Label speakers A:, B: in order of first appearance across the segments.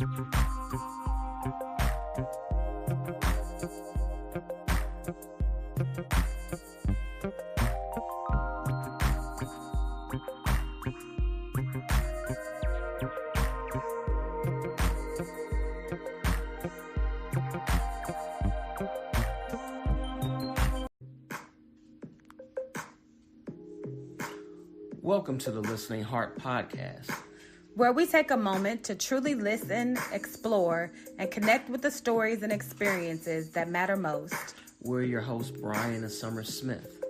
A: Welcome to the Listening Heart Podcast,
B: where we take a moment to truly listen, explore, and connect with the stories and experiences that matter most.
A: We're your hosts, Brian and Summer Smith.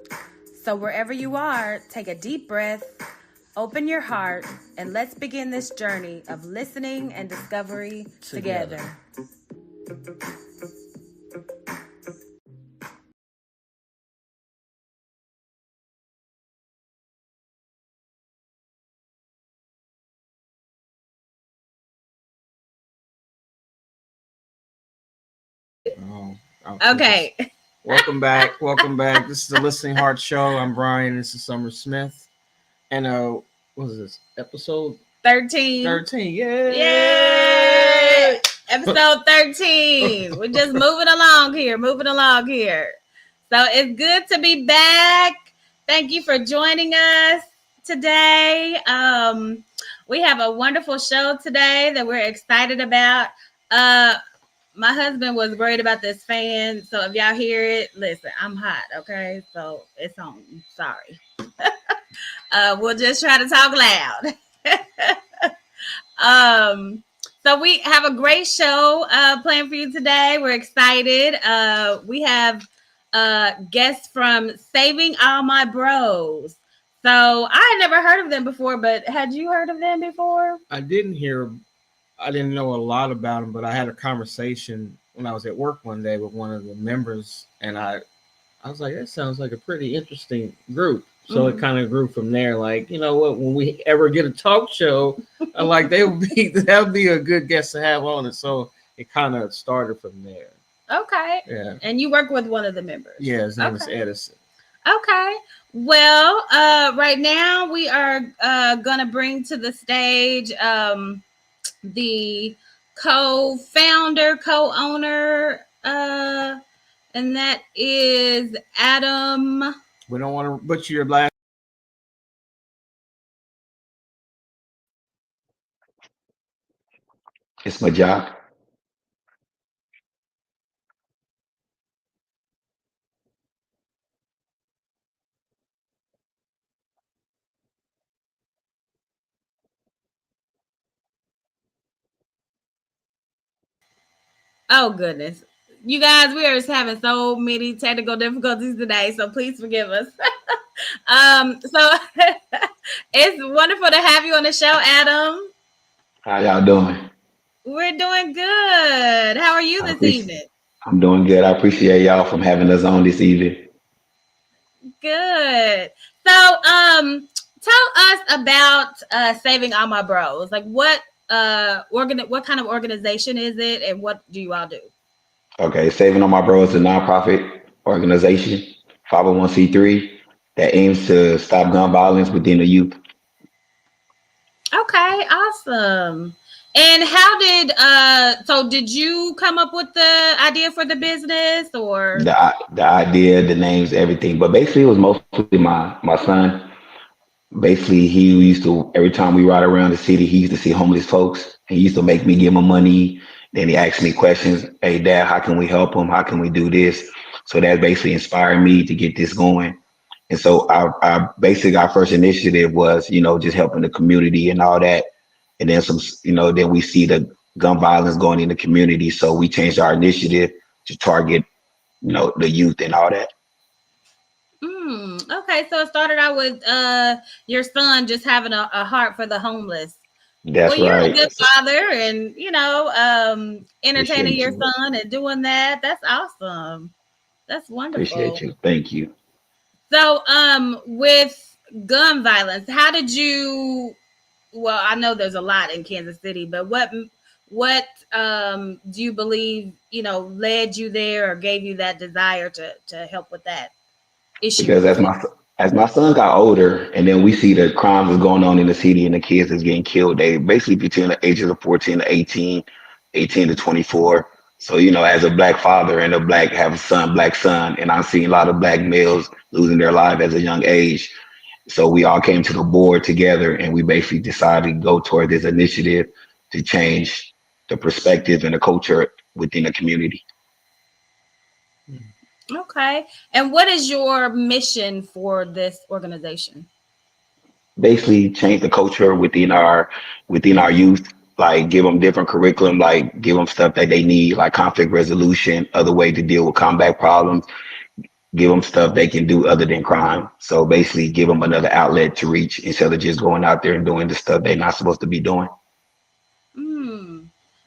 B: So wherever you are, take a deep breath, open your heart, and let's begin this journey of listening and discovery together.
C: Okay. Welcome back. This is the Listening Heart Show. I'm Brian. This is Summer Smith. And what is this? Episode
B: 13.
C: 13. Yay!
B: Yay! Episode 13. We're just moving along here. So it's good to be back. Thank you for joining us today. We have a wonderful show today that we're excited about. My husband was worried about this fan, so if y'all hear it, listen, I'm hot, okay? So it's on. Sorry. We'll just try to talk loud. So we have a great show planned for you today. We're excited. We have guests from Saving All My Bros. So I had never heard of them before, but had you heard of them before?
C: I didn't know a lot about them, but I had a conversation when I was at work one day with one of the members, and I was like, that sounds like a pretty interesting group. So It kind of grew from there. Like, you know what, when we ever get a talk show, I'm like, that would be a good guest to have on it. So it kind of started from there.
B: Okay.
C: Yeah.
B: And you work with one of the members.
C: Yeah, his name is Edison.
B: Okay. Well, right now we are gonna bring to the stage the co-founder, co-owner, and that is Adam.
C: We don't want to butcher your last.
D: It's my job.
B: Oh goodness. You guys, we are just having so many technical difficulties today, so please forgive us. So it's wonderful to have you on the show, Adam.
D: How y'all doing?
B: We're doing good. How are you this evening?
D: I'm doing good. I appreciate y'all from having us on this evening.
B: Good. So, tell us about Saving All My Bros. Like, what kind of organization is it, and what do you all do?
D: Okay, Saving All My Bros is a nonprofit organization, 501c3, that aims to stop gun violence within the youth.
B: Okay, awesome. And how did you come up with the idea for the business, or
D: the idea, the names, everything? But basically, it was mostly my son. Basically, he used to, every time we ride around the city, he used to see homeless folks. He used to make me give him money. Then he asked me questions. Hey, Dad, how can we help him? How can we do this? So that basically inspired me to get this going. And so our first initiative was, just helping the community and all that. And then then we see the gun violence going in the community. So we changed our initiative to target, the youth and all that.
B: Okay, so it started out with your son just having a heart for the homeless.
D: That's
B: you're
D: right.
B: A good father, and entertaining your son and doing that. That's awesome. That's wonderful.
D: Appreciate you. Thank you.
B: So, with gun violence, how did you? Well, I know there's a lot in Kansas City, but what do you believe led you there or gave you that desire to help with that issue?
D: Because as my son got older, and then we see the crimes that's going on in the city and the kids that's getting killed, they basically between the ages of 14 to 18. 18 to 24. So, as a black father and have a son, black son, and I've seen a lot of black males losing their life at a young age. So we all came to the board together and we basically decided to go toward this initiative to change the perspective and the culture within the community.
B: Okay. And what is your mission for this organization?
D: Basically change the culture within our youth, like give them different curriculum, like give them stuff that they need, like conflict resolution, other way to deal with combat problems, give them stuff they can do other than crime. So basically give them another outlet to reach instead of just going out there and doing the stuff they're not supposed to be doing.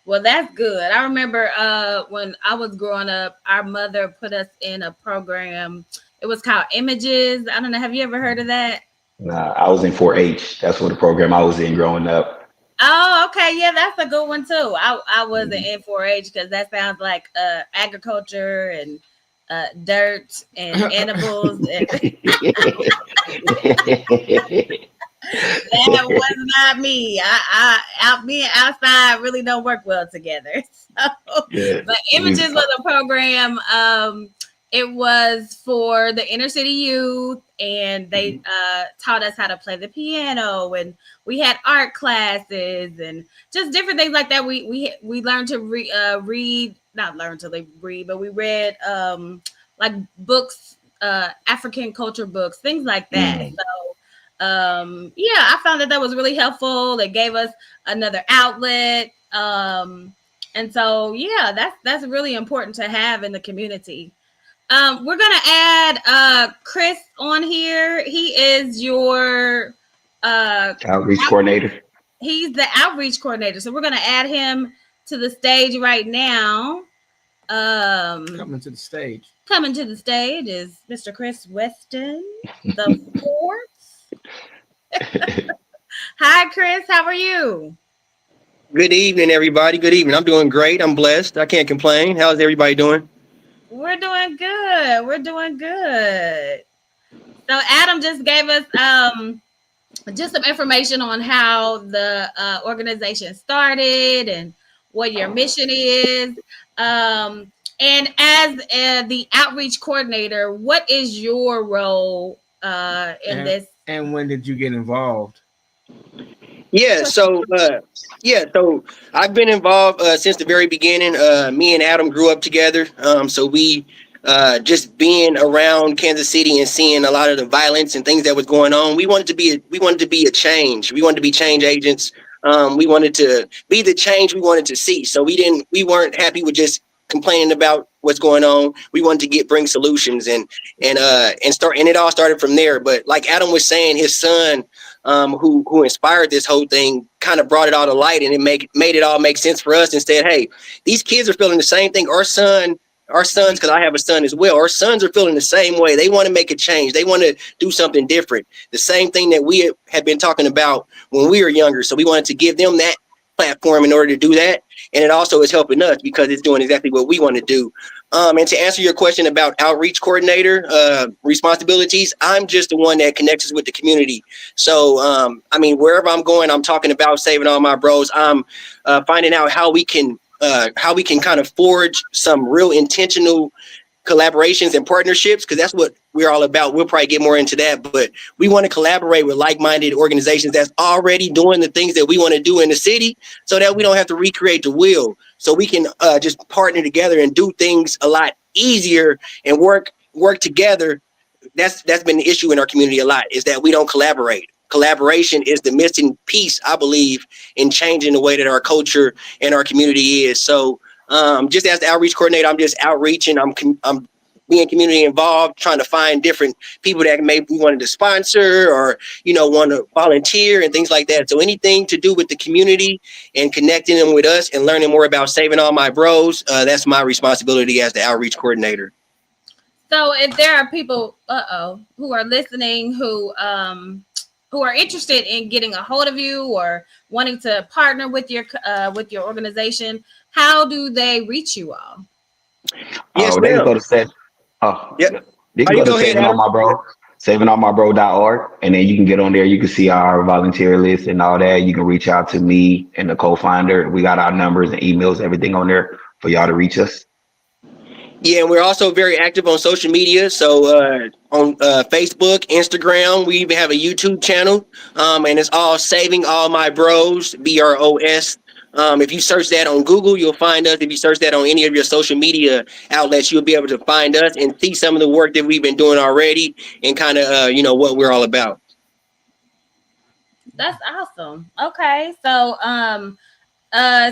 B: Well, that's good. I remember when I was growing up, our mother put us in a program. It was called Images. I don't know. Have you ever heard of that?
D: Nah, I was in 4-H. That's what the program I was in growing up.
B: Oh, okay. Yeah, that's a good one too. I was in 4-H because that sounds like agriculture and dirt and animals. And that was not me. Me and outside really don't work well together. So,
D: Yeah.
B: But Images was a program. It was for the inner city youth, and they taught us how to play the piano, and we had art classes and just different things like that. We learned to read, not learn to read, but we read like books, African culture books, things like that. So I found that was really helpful. It gave us another outlet. And so that's really important to have in the community. We're gonna add Chris on here. He is your
D: outreach coordinator.
B: He's the outreach coordinator. So we're gonna add him to the stage right now.
C: Coming to the stage.
B: Coming to the stage is Mr. Chris Weston, the fourth. Hi, Chris. How are you?
E: Good evening, everybody. Good evening. I'm doing great. I'm blessed. I can't complain. How's everybody doing?
B: We're doing good. We're doing good. So Adam just gave us just some information on how the organization started and what your mission is. And as the outreach coordinator, what is your role in this?
C: And when did you get involved?
E: So I've been involved since the very beginning. Me and Adam grew up together. So we just being around Kansas City and seeing a lot of the violence and things that was going on. We wanted to be a change. We wanted to be change agents. We wanted to be the change we wanted to see. So we weren't happy with just complaining about what's going on. We wanted to bring solutions and it all started from there. But like Adam was saying, his son, who inspired this whole thing, kind of brought it all to light, and it made it all make sense for us and said, hey, these kids are feeling the same thing. Our sons, because I have a son as well, our sons are feeling the same way. They want to make a change. They want to do something different. The same thing that we had been talking about when we were younger. So we wanted to give them that platform in order to do that. And it also is helping us because it's doing exactly what we want to do. And to answer your question about outreach coordinator responsibilities, I'm just the one that connects us with the community. So, wherever I'm going, I'm talking about saving all my bros. I'm finding out how we can kind of forge some real intentional collaborations and partnerships, because that's what we're all about. We'll probably get more into that, but we want to collaborate with like-minded organizations that's already doing the things that we want to do in the city, so that we don't have to recreate the wheel. So we can just partner together and do things a lot easier and work together. That's been the issue in our community a lot, is that we don't collaborate. Collaboration is the missing piece, I believe, in changing the way that our culture and our community is. So just as the outreach coordinator, I'm just outreaching. I'm being community involved, trying to find different people that maybe we wanted to sponsor or, want to volunteer and things like that. So anything to do with the community and connecting them with us and learning more about saving all my bros, that's my responsibility as the outreach coordinator.
B: So if there are people, who are listening, who are interested in getting a hold of you or wanting to partner with your organization, how do they reach you all?
E: Yes,
D: they can go to
E: Yep.
D: They can go to
E: ahead,
D: Saving All My Bros. savingallmybro.org, and then you can get on there. You can see our volunteer list and all that. You can reach out to me and the co-founder. We got our numbers and emails, everything on there for y'all to reach us.
E: Yeah, and we're also very active on social media. So on Facebook, Instagram, we even have a YouTube channel, and it's all Saving All My Bros, BROS. If you search that on Google, you'll find us. If you search that on any of your social media outlets, you'll be able to find us and see some of the work that we've been doing already and kind of, what we're all about.
B: That's awesome. Okay. So,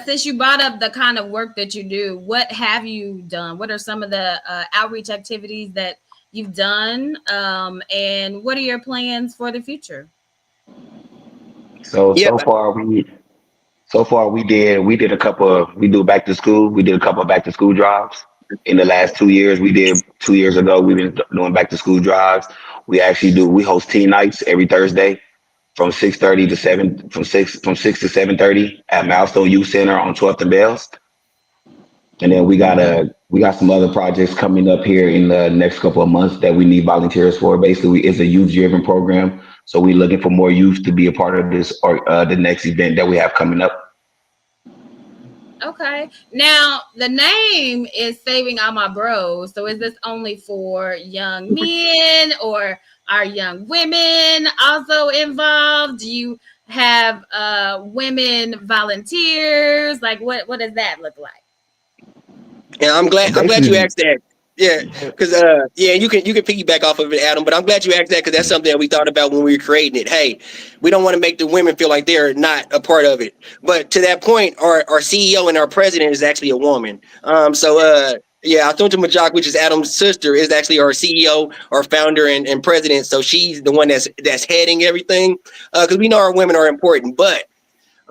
B: since you brought up the kind of work that you do, what have you done? What are some of the outreach activities that you've done? And what are your plans for the future?
D: So
E: Yeah.
D: so far we did a couple. We do back to school. We did a couple of back to school drives in the last 2 years. We did 2 years ago. We've been doing back to school drives. We host teen nights every Thursday from 6:30 to 7, from 6 to 7:30 at Milestone Youth Center on 12th and Bells. And then we got some other projects coming up here in the next couple of months that we need volunteers for. Basically, it's a youth driven program, so we're looking for more youth to be a part of this or the next event that we have coming up.
B: Okay. Now, the name is Saving All My Bros. So is this only for young men, or are young women also involved? Do you have women volunteers? Like what does that look like?
E: Yeah, I'm glad you asked that. Yeah, because you can piggyback off of it, Adam. But I'm glad you asked that, because that's something that we thought about when we were creating it. Hey, we don't want to make the women feel like they're not a part of it. But to that point, our CEO and our president is actually a woman. Atunta Majok, which is Adam's sister, is actually our CEO, our founder and president. So she's the one that's heading everything, because we know our women are important. But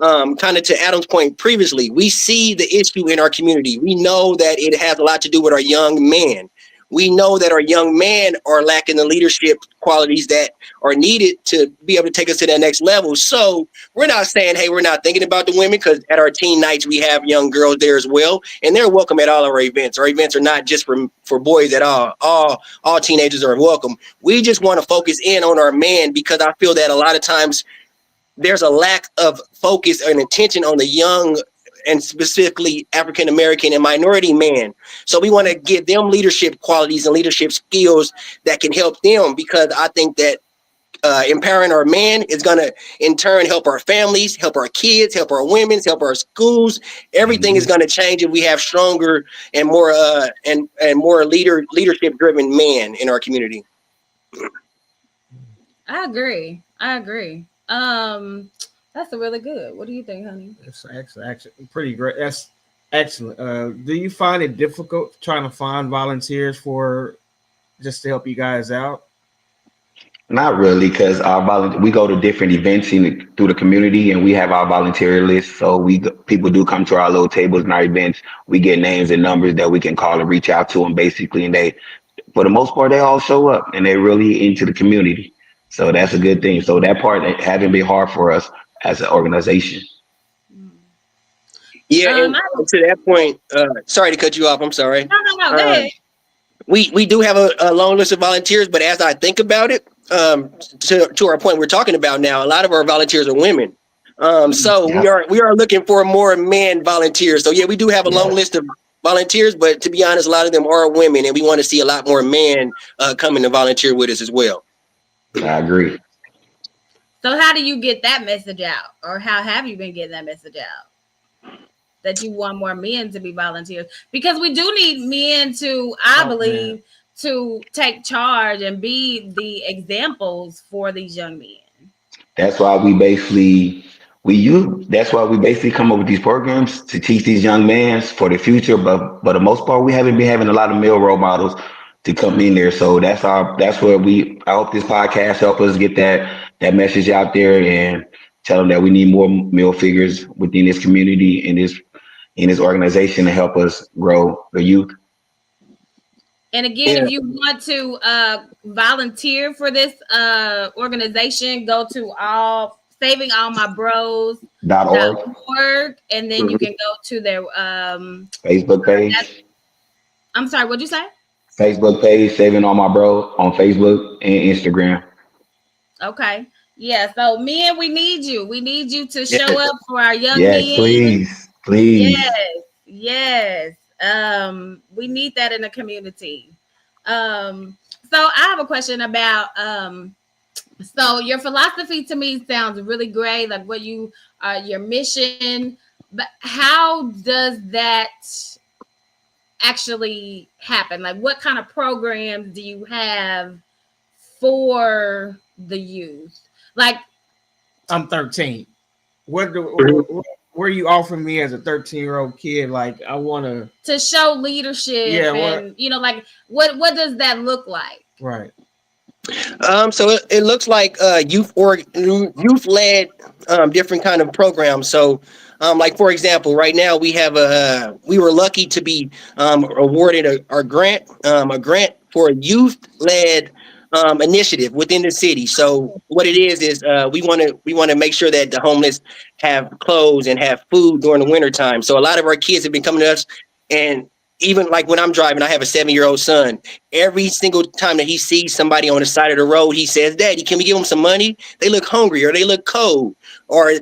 E: kind of to Adam's point previously, we see the issue in our community. We know that it has a lot to do with our young men. We know that our young men are lacking the leadership qualities that are needed to be able to take us to that next level. So we're not saying, hey, we're not thinking about the women, because at our teen nights, we have young girls there as well. And they're welcome at all of our events. Our events are not just for boys at all. All teenagers are welcome. We just want to focus in on our men, because I feel that a lot of times there's a lack of focus and attention on the young, and specifically African American and minority men. So we want to give them leadership qualities and leadership skills that can help them, because I think that empowering our men is going to in turn help our families, help our kids, help our women, help our schools. Everything is going to change if we have stronger and more and more leadership driven men in our community.
B: I agree. That's a really good. What do you think, honey?
C: It's actually pretty great. That's excellent. Do you find it difficult trying to find volunteers just to help you guys out?
D: Not really, because we go to different events through the community, and we have our volunteer list. So people do come to our little tables and our events. We get names and numbers that we can call and reach out to them, basically, and they, for the most part, they all show up and they're really into the community. So that's a good thing. So that part hasn't been hard for us as an organization.
E: Yeah, and to that point, sorry to cut you off. I'm sorry.
B: No, go ahead.
E: We do have a long list of volunteers, but as I think about it, to our point we're talking about now, a lot of our volunteers are women. We are looking for more men volunteers. So yeah, we do have a long list of volunteers, but to be honest, a lot of them are women, and we want to see a lot more men coming to volunteer with us as well.
D: I agree.
B: So how do you get that message out, or how have you been getting that message out, that you want more men to be volunteers? Because we do need men to, I believe, to take charge and be the examples for these young men.
D: That's why we basically come up with these programs to teach these young men for the future. But for the most part, we haven't been having a lot of male role models to come in there. So I hope this podcast help us get that message out there and tell them that we need more male figures within this community and in this organization to help us grow the youth.
B: And again, if you want to volunteer for this organization, go to savingallmybros.org, and then you can go to their
D: Facebook page.
B: I'm sorry, what'd you say?
D: Facebook page, Saving on My Bro on Facebook and Instagram.
B: Okay. Yeah. So men, we need you. We need you to
D: Yes,
B: show up for our young
D: yes,
B: men.
D: please, please.
B: Yes. Yes. We need that in the community. So I have a question about so your philosophy to me sounds really great, like what you your mission, but how does that actually happen? Like what kind of programs do you have for the youth? Like
C: I'm 13. What do
E: Mhm.
C: where you offering me as a 13-year-old kid? Like I want to.
B: to show leadership
C: Yeah. What?
B: and like what does that look like?
C: Right.
E: So it looks like youth led different kind of programs. So like for example, right now we were lucky to be awarded a grant for a youth led initiative within the city. So what it is we want to make sure that the homeless have clothes and have food during the winter time. So a lot of our kids have been coming to us, and even like when I'm driving, I have a 7-year-old son. Every single time that he sees somebody on the side of the road, he says, "Daddy, can we give them some money? They look hungry or they look cold or,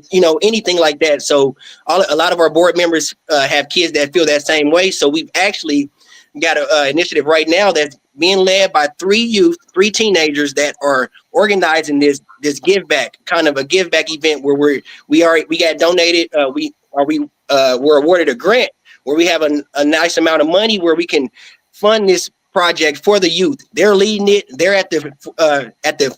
E: anything like that." So a lot of our board members have kids that feel that same way. So we've actually got an initiative right now that's being led by three teenagers that are organizing this give back, kind of a give back event where we got donated. We're awarded a grant where we have a nice amount of money where we can fund this project for the youth. They're leading it. They're at the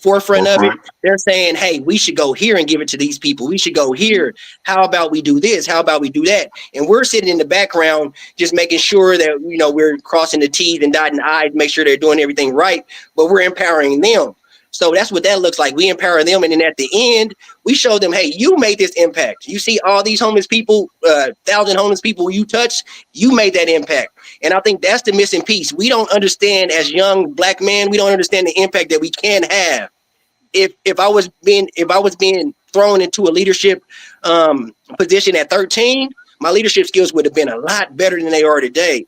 E: forefront of it.
D: Forefront.
E: They're saying, "Hey, we should go here and give it to these people. We should go here. How about we do this? How about we do that?" And we're sitting in the background, just making sure that we're crossing the T's and dotting the I's, make sure they're doing everything right. But we're empowering them. So that's what that looks like. We empower them, and then at the end, we show them, "Hey, you made this impact. You see all these homeless people, 1,000 homeless people you touched. You made that impact." And I think that's the missing piece. We don't understand as young Black men. We don't understand the impact that we can have. If I was being thrown into a leadership position at 13, my leadership skills would have been a lot better than they are today.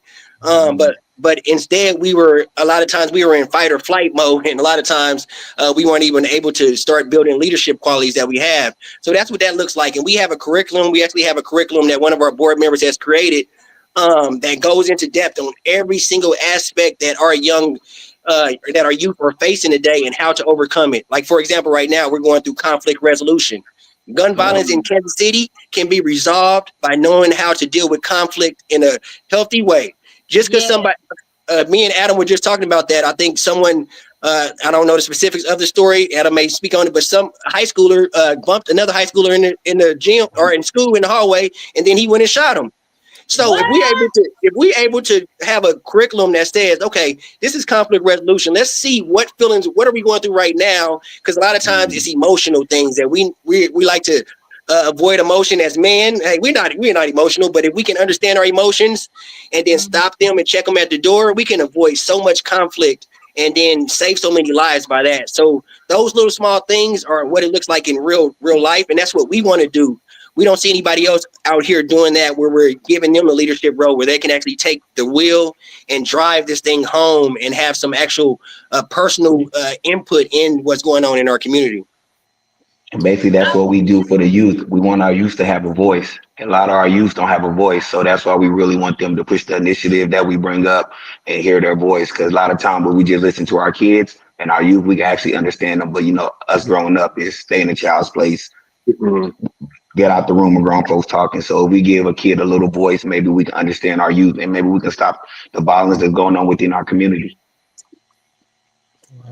E: But instead, a lot of times we were in fight or flight mode, and a lot of times we weren't even able to start building leadership qualities that we have. So that's what that looks like. And we have a curriculum. We actually have a curriculum that one of our board members has created that goes into depth on every single aspect that our youth are facing today and how to overcome it. Like, for example, right now we're going through conflict resolution. Gun violence in Kansas City can be resolved by knowing how to deal with conflict in a healthy way. Just because somebody, me and Adam were just talking about that. I think someone, I don't know the specifics of the story. Adam may speak on it, but some high schooler bumped another high schooler in the gym or in school in the hallway, and then he went and shot him. So if we able to have a curriculum that says, okay, this is conflict resolution. Let's see what are we going through right now? Because a lot of times it's emotional things that we like to avoid emotion as men. Hey, we're not emotional, but if we can understand our emotions and then stop them and check them at the door, we can avoid so much conflict and then save so many lives by that. So those little small things are what it looks like in real life, and that's what we want to do. We don't see anybody else out here doing that, where we're giving them a leadership role where they can actually take the wheel and drive this thing home and have some actual personal input in what's going on in our community.
D: And basically, that's what we do for the youth. We want our youth to have a voice. And a lot of our youth don't have a voice. So that's why we really want them to push the initiative that we bring up and hear their voice. Because a lot of times when we just listen to our kids and our youth, we can actually understand them. But, us growing up is stay in a child's place.
E: Mm-hmm.
D: Get out the room when grown folks talking. So if we give a kid a little voice, maybe we can understand our youth and maybe we can stop the violence that's going on within our community.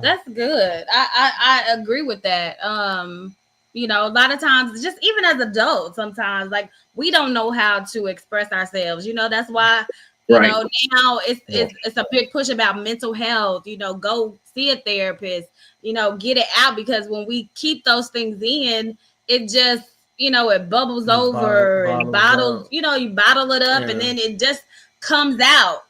B: That's good. I agree with that. A lot of times, just even as adults, sometimes like we don't know how to express ourselves. That's why now it's a big push about mental health. Go see a therapist. Get it out, because when we keep those things in, it just it bubbles over and bottles. You bottle it up and then it just comes out.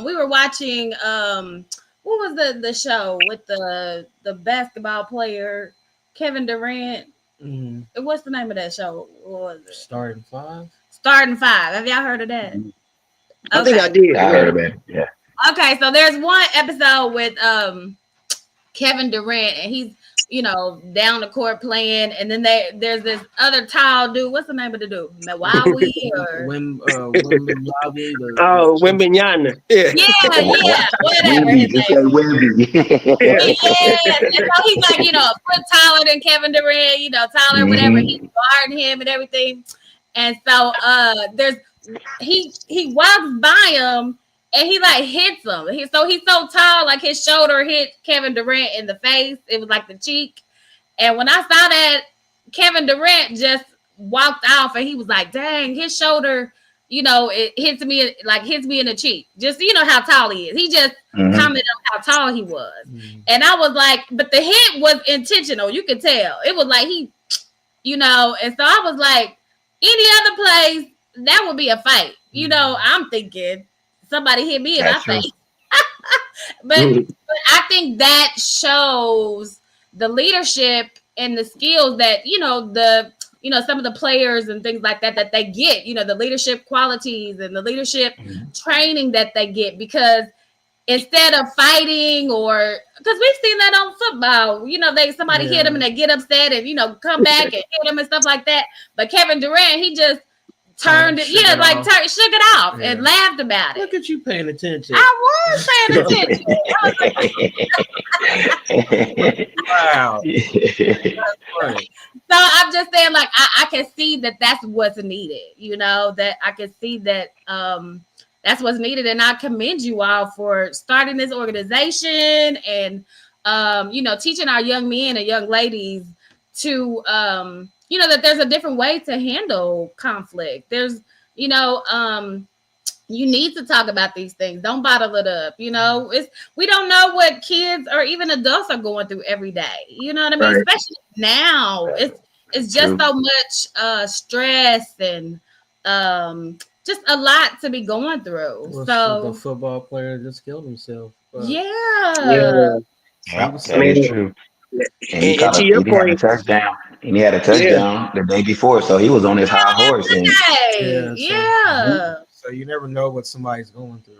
B: We were watching what was the show with the basketball player Kevin Durant?
C: Mm-hmm.
B: What's the name of that show? What was it?
C: Starting Five.
B: Starting Five. Have y'all heard of that?
E: I think I did.
D: I heard of it. Yeah.
B: Okay, so there's one episode with Kevin Durant, and he's down the court playing, and then there's this other tall dude. What's the name of the dude? Mawawi or
C: Wembenyama,
E: Oh, Wembenyama. Yeah.
B: whatever
D: Wemby,
B: his
D: just
B: name
D: say Wemby.
B: Yes, and so he's like, a foot taller than Kevin Durant, taller, whatever. He's guarding him and everything. And so he walks by him and he like hits him. He's so tall, like his shoulder hit Kevin Durant in the face. It was like the cheek. And when I saw that, Kevin Durant just walked off and he was like, dang, his shoulder, it hits me in the cheek. Just how tall he is. He just commented on how tall he was. And I was like, but the hit was intentional. You could tell. It was like he, and so I was like, any other place, that would be a fight. I'm thinking somebody hit me in my face. but I think that shows the leadership and the skills that, some of the players and things like that they get, the leadership qualities and the leadership training that they get, because instead of fighting, or because we've seen that on football, somebody hit them and they get upset and come back and hit them and stuff like that. But Kevin Durant, he just turned it, shook it off and laughed about it.
C: Look at you paying attention.
B: I was paying attention.
C: Wow.
B: So I'm just saying, like, I can see that that's what's needed, that I can see that that's what's needed. And I commend you all for starting this organization and, teaching our young men and young ladies to, that there's a different way to handle conflict. There's, you need to talk about these things. Don't bottle it up. We don't know what kids or even adults are going through every day. You know what I mean? Right. Especially now, it's just so much stress and just a lot to be going through.
C: Well,
B: so
C: the football player just killed himself.
B: Yeah,
D: that is true. And he
E: to your point,
D: had a touchdown. And he had a touchdown the day before, so he was on his high horse. And
C: so you never know what somebody's going through.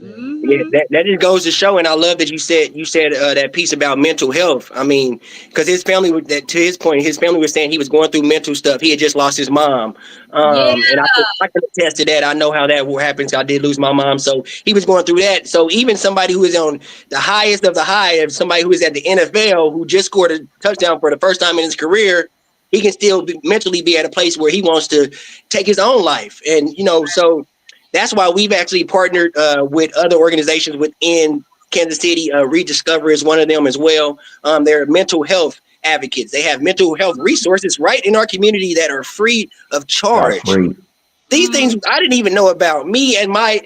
E: Yeah, that just goes to show, and I love that you said that piece about mental health. I mean, because his family, to his point, his family was saying he was going through mental stuff. He had just lost his mom, and I can attest to that. I know how that happens. I did lose my mom, so he was going through that. So even somebody who is on the highest of the high, somebody who is at the NFL, who just scored a touchdown for the first time in his career, he can still mentally be at a place where he wants to take his own life, and so. That's why we've actually partnered with other organizations within Kansas City. Rediscover is one of them as well. They're mental health advocates. They have mental health resources right in our community that are free of charge. These things I didn't even know about. Me and my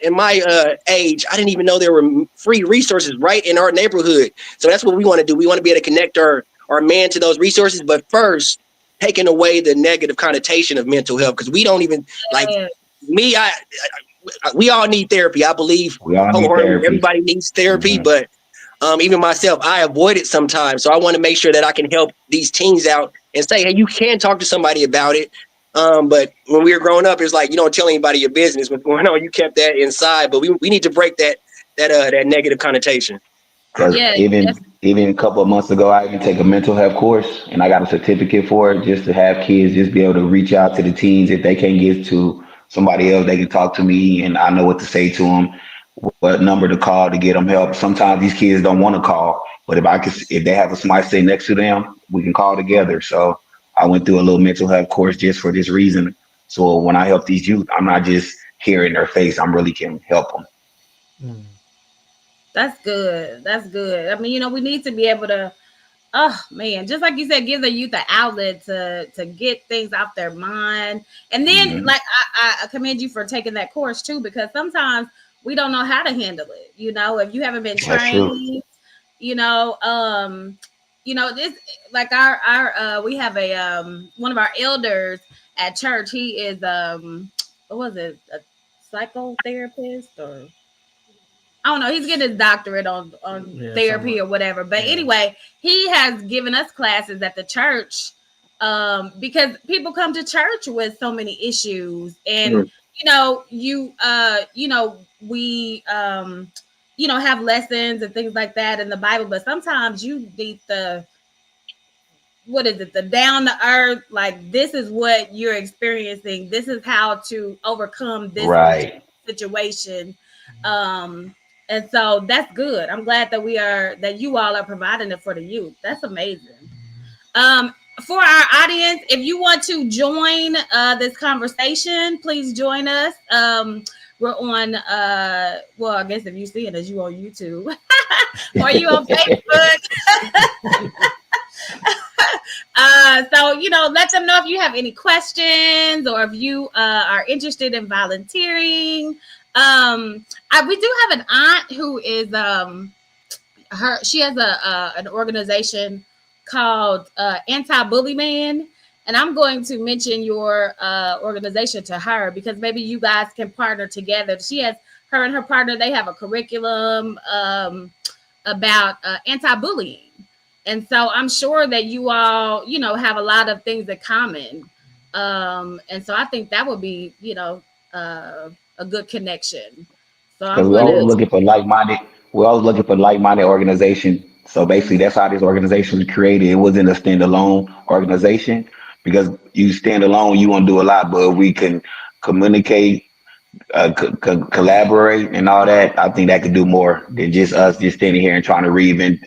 E: age, I didn't even know there were free resources right in our neighborhood. So that's what we want to do. We want to be able to connect our man to those resources, but first taking away the negative connotation of mental health, because we don't even like me. We all need therapy. I believe everybody needs therapy, but even myself, I avoid it sometimes. So I want to make sure that I can help these teens out and say, hey, you can talk to somebody about it. But when we were growing up, it's like, you don't tell anybody your business, what's going on. You kept that inside, but we need to break that negative connotation.
D: Because even a couple of months ago, I even take a mental health course, and I got a certificate for it, just to have kids just be able to reach out to the teens if they can't get to somebody else. They can talk to me, and I know what to say to them, what number to call to get them help. Sometimes these kids don't want to call, but if they have somebody sitting next to them, we can call together. So I went through a little mental health course just for this reason. So when I help these youth, I'm not just hearing their face. I really can help them.
B: That's good. That's good. I mean, we need to be able to, just like you said, give the youth an outlet to get things off their mind. And then, like, I commend you for taking that course too, because sometimes we don't know how to handle it. If you haven't been trained, this, like our we have a one of our elders at church. He is what was it, a psychotherapist, or I don't know. He's getting his doctorate on therapy or whatever. But anyway, he has given us classes at the church because people come to church with so many issues. And, we have lessons and things like that in the Bible, but sometimes you need the down to earth, like, this is what you're experiencing. This is how to overcome this
D: Right.
B: situation. And so that's good. I'm glad that you all are providing it for the youth. That's amazing. For our audience, if you want to join this conversation, please join us. We're on, well, I guess if you see it as you on YouTube or you on Facebook. So, let them know if you have any questions or if you are interested in volunteering. We do have an aunt who is, she has an organization called Anti-Bully Man. And I'm going to mention your organization to her because maybe you guys can partner together. Her and her partner, they have a curriculum about anti-bullying. And so I'm sure that you all, have a lot of things in common. And so I think that would be, a good connection. So I'm
D: We're always looking for like-minded. We're always looking for like-minded organization. So basically, that's how this organization was created. It wasn't a standalone organization because you stand alone, you want to do a lot. But if we can communicate, collaborate, and all that, I think that could do more than just us just standing here and trying to reinvent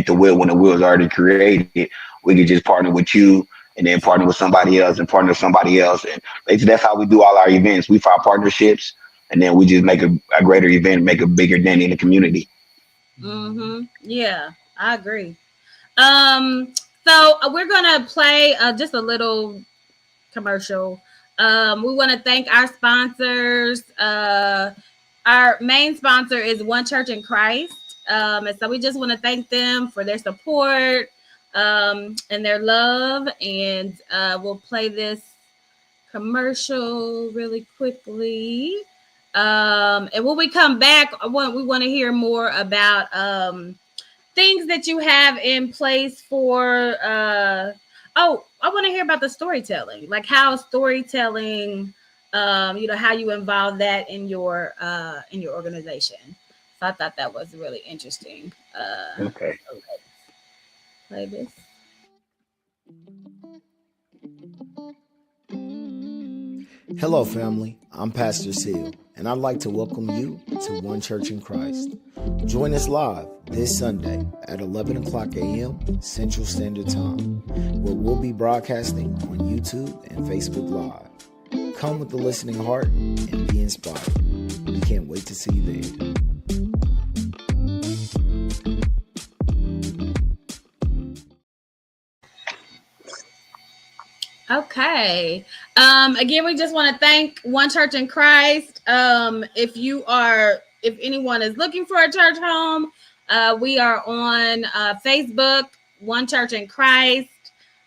D: the wheel when the wheel's already created. We could just partner with you and then partner with somebody else and partner with somebody else. And basically, that's how we do all our events. We find partnerships and then we just make a greater event, make a bigger dent in the community.
B: Mm-hmm. Yeah, I agree. So we're gonna play just a little commercial. We want to thank our sponsors. Our main sponsor is One Church in Christ, and so we just want to thank them for their support and their love. And we'll play this commercial really quickly. And when we come back, we want to hear more about things that you have in place for. I want to hear about the storytelling, like how storytelling, how you involve that in your organization. So I thought that was really interesting.
D: Okay.
B: Play this.
F: Hello, family. I'm Pastor Seal, and I'd like to welcome you to One Church in Christ. Join us live this Sunday at 11 o'clock a.m. Central Standard Time, where we'll be broadcasting on YouTube and Facebook Live. Come with a listening heart and be inspired. We can't wait to see you there.
B: Okay. Again, we just want to thank One Church in Christ. If anyone is looking for a church home, we are on Facebook, One Church in Christ,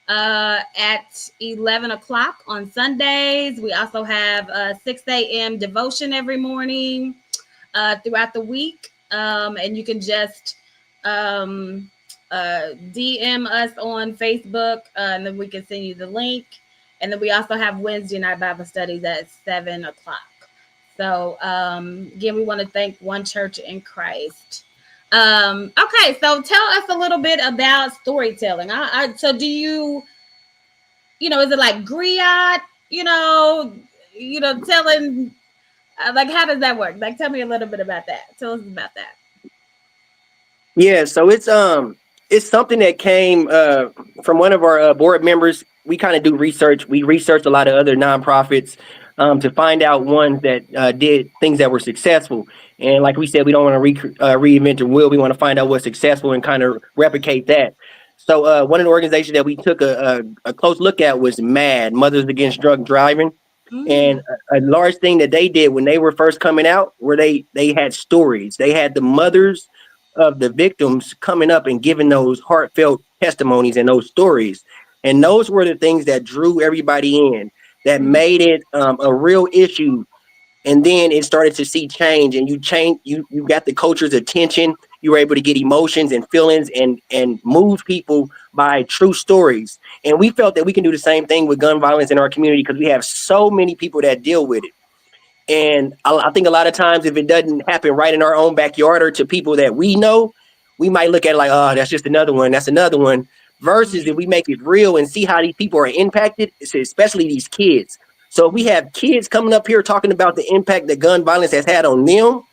B: at 11 o'clock on Sundays. We also have 6 a.m. devotion every morning throughout the week. And you can just DM us on Facebook, and then we can send you the link. And then we also have Wednesday night Bible studies at 7 o'clock. So again, we want to thank One Church in Christ. Okay, so tell us a little bit about storytelling. So do you, is it like griot? Telling, like, how does that work? Like, tell me a little bit about that. Tell us about that.
E: Yeah, so it's something that came from one of our board members. We kind of do research. We researched a lot of other nonprofits to find out ones that did things that were successful. And like we said, we don't want to reinvent the wheel. We want to find out what's successful and kind of replicate that. So one of the organizations that we took a close look at was MAD, Mothers Against Drunk Driving. Mm-hmm. And a large thing that they did when they were first coming out, where they had stories. They had the mothers of the victims coming up and giving those heartfelt testimonies and those stories. And those were the things that drew everybody in, that made it a real issue. And then it started to see change, and you got the culture's attention. You were able to get emotions and feelings and move people by true stories. And we felt that we can do the same thing with gun violence in our community because we have so many people that deal with it. And I think a lot of times if it doesn't happen right in our own backyard or to people that we know, we might look at it like, oh, that's just another one. That's another one. Versus if we make it real and see how these people are impacted, especially these kids. So if we have kids coming up here talking about the impact that gun violence has had on them,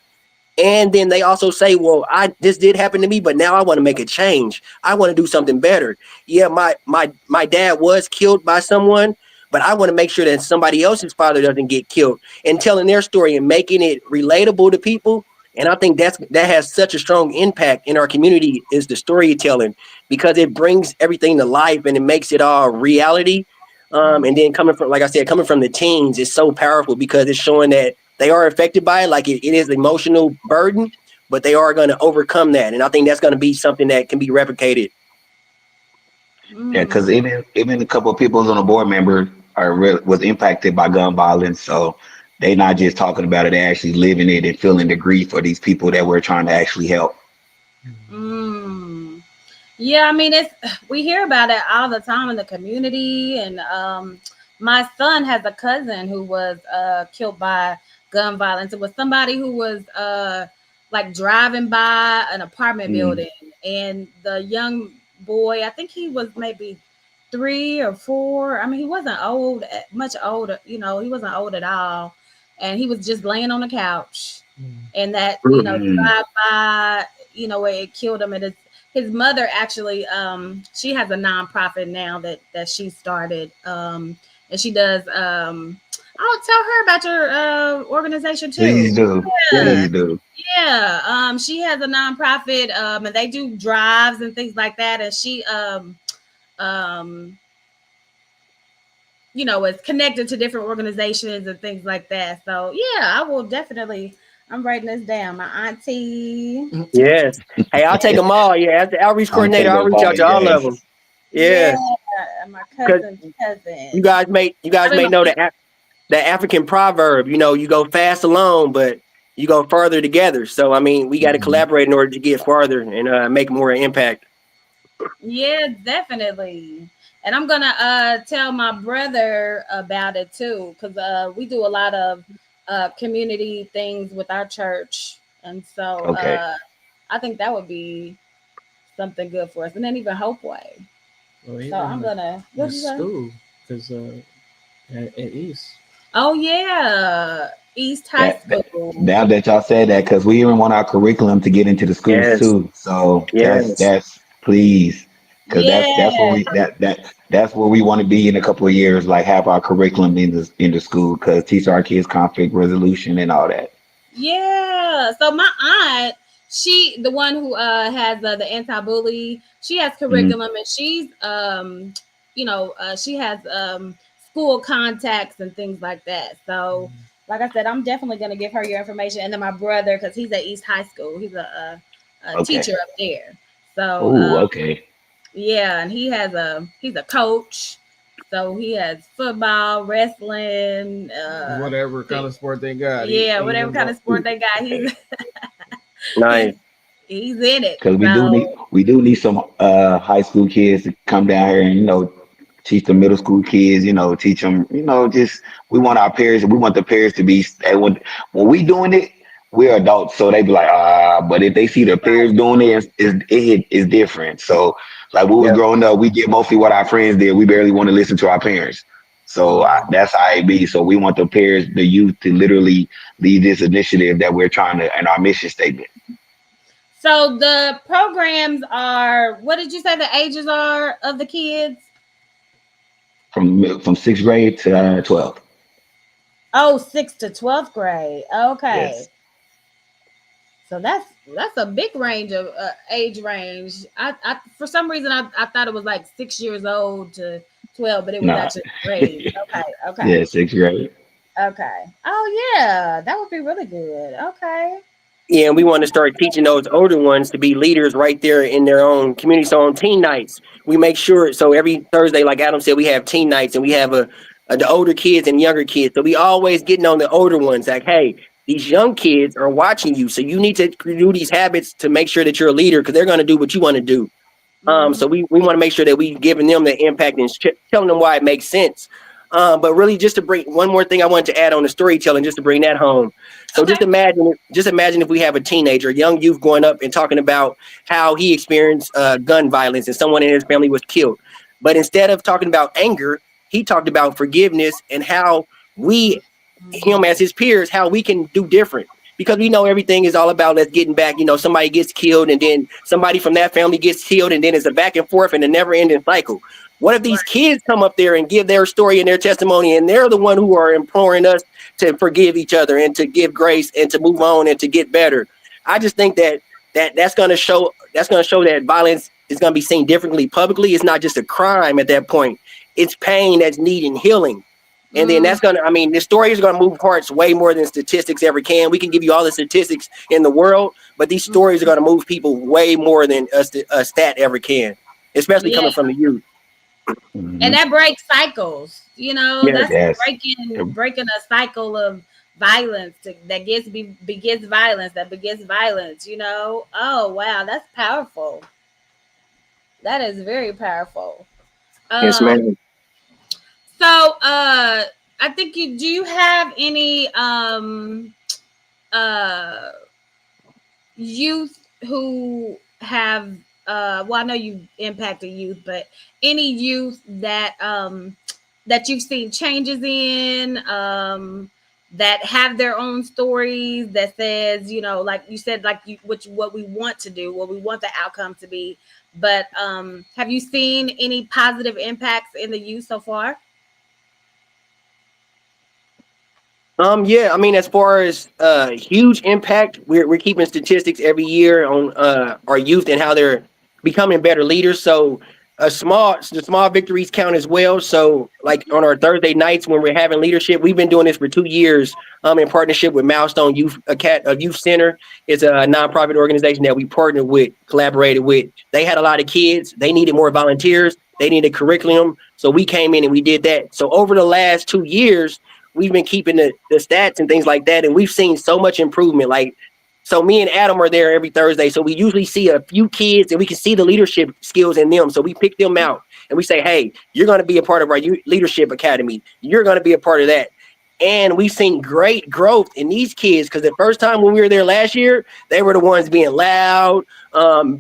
E: and then they also say, well, this did happen to me, but now I want to make a change. I want to do something better. Yeah, my dad was killed by someone, but I want to make sure that somebody else's father doesn't get killed, and telling their story and making it relatable to people. And I think that has such a strong impact in our community is the storytelling, because it brings everything to life and it makes it all reality. And then coming from, like I said, coming from the teens is so powerful because it's showing that they are affected by it. Like it is an emotional burden, but they are going to overcome that. And I think that's going to be something that can be replicated.
D: Yeah, because even a couple of people on the board member was impacted by gun violence, so they not just talking about it, they actually living it and feeling the grief for these people that we're trying to actually help.
B: Yeah, I mean, we hear about it all the time in the community, and my son has a cousin who was killed by gun violence. It was somebody who was like driving by an apartment building, and the young boy, I think he was maybe 3 or 4. I mean, he wasn't much older, he wasn't old at all. And he was just laying on the couch, and that, drive by, where it killed him. And his mother actually, she has a nonprofit now that she started. And she does, I'll tell her about your organization too.
D: Please do.
B: Yeah.
D: Please do.
B: Yeah. She has a nonprofit, and they do drives and things like that. And she, is connected to different organizations and things like that. So yeah, I will definitely. I'm writing this down. My auntie.
E: Yes. Hey, I'll take them all. Yeah, as the outreach coordinator, I'll reach out to all of them. Yeah.
B: And my cousin's cousin.
E: You guys may know the African proverb. You go fast alone, but you go further together. So I mean, we got to collaborate in order to get farther and make more impact.
B: Yeah, definitely. And I'm gonna tell my brother about it too, because we do a lot of community things with our church, and so I think that would be something good for us. And then even Hopeway.
C: Well,
B: so I'm gonna
C: school because at East.
B: Oh yeah, East High School.
D: Now that y'all said that, because we even want our curriculum to get into the schools too. So that's please. Because that's where we want to be in a couple of years, like have our curriculum in the school, because teach our kids conflict resolution and all that.
B: Yeah. So my aunt, she the one who has the anti-bully, she has curriculum, and she's she has school contacts and things like that. So like I said, I'm definitely going to give her your information. And then my brother, because he's at East High School, he's a teacher up there. So yeah, and he's a coach, so he has football, wrestling,
C: whatever kind of sport they got.
B: Yeah, whatever kind of sport they got, he's
E: nice.
B: He's in it.
D: Because we do need some high school kids to come down here and teach the middle school kids, teach them, just we want the parents to be when we doing it. We're adults, so they be like, but if they see their peers doing it, it's different. So, like when we was growing up, we did mostly what our friends did. We barely want to listen to our parents. So that's how it be. So we want the peers, the youth, to literally lead this initiative that we're trying to, and our mission statement.
B: So the programs are, what did you say the ages are of the kids?
D: From 6th grade to 12th.
B: Oh, 6th to 12th grade. Okay.
D: Yes.
B: So that's a big range of age range. I for some reason I thought it was like 6 years old to 12, but it was actually grade. Okay.
D: Yeah, 6th grade.
B: Okay. Oh yeah, that would be really good. Okay.
E: Yeah, and we want to start teaching those older ones to be leaders right there in their own community. So on teen nights, we make sure. So every Thursday, like Adam said, we have teen nights, and we have the older kids and younger kids. So we always getting on the older ones, like, hey, these young kids are watching you, so you need to do these habits to make sure that you're a leader, because they're going to do what you want to do. So we want to make sure that we giving them the impact and telling them why it makes sense. But really, just to bring one more thing, I wanted to add on the storytelling, just to bring that home. So
B: Okay.
E: just imagine if we have a teenager, a young youth, going up and talking about how he experienced gun violence and someone in his family was killed. But instead of talking about anger, he talked about forgiveness and how him as his peers, how we can do different. Because we know everything is all about let's getting back. Somebody gets killed and then somebody from that family gets killed, and then it's a back and forth and a never ending cycle. What if these kids come up there and give their story and their testimony, and they're the one who are imploring us to forgive each other and to give grace and to move on and to get better? I just think that's going to show that violence is going to be seen differently publicly. It's not just a crime at that point. It's pain that's needing healing. And then the story is going to move hearts way more than statistics ever can. We can give you all the statistics in the world, but these stories are going to move people way more than a stat ever can, especially coming from the youth.
B: And that breaks cycles.
E: Yes.
B: That's breaking a cycle of violence that begets violence, that begets violence. Oh wow, that's powerful. That is very powerful.
E: Yes, ma'am.
B: So, I think do you have any youth who have well, I know you impacted youth, but any youth that that you've seen changes in, that have their own stories, that says, like you said, what we want to do, what we want the outcome to be. But have you seen any positive impacts in the youth so far?
E: Yeah, as far as huge impact, we're keeping statistics every year on our youth and how they're becoming better leaders. So the small victories count as well. So like on our Thursday nights when we're having leadership, we've been doing this for 2 years in partnership with Milestone Youth Center. It's a nonprofit organization that we collaborated with. They had a lot of kids. They needed more volunteers. They needed curriculum. So we came in and we did that. So over the last 2 years, we've been keeping the stats and things like that. And we've seen so much improvement. So me and Adam are there every Thursday. So we usually see a few kids and we can see the leadership skills in them. So we pick them out and we say, hey, you're going to be a part of our leadership academy. You're going to be a part of that. And we've seen great growth in these kids because the first time when we were there last year, they were the ones being loud,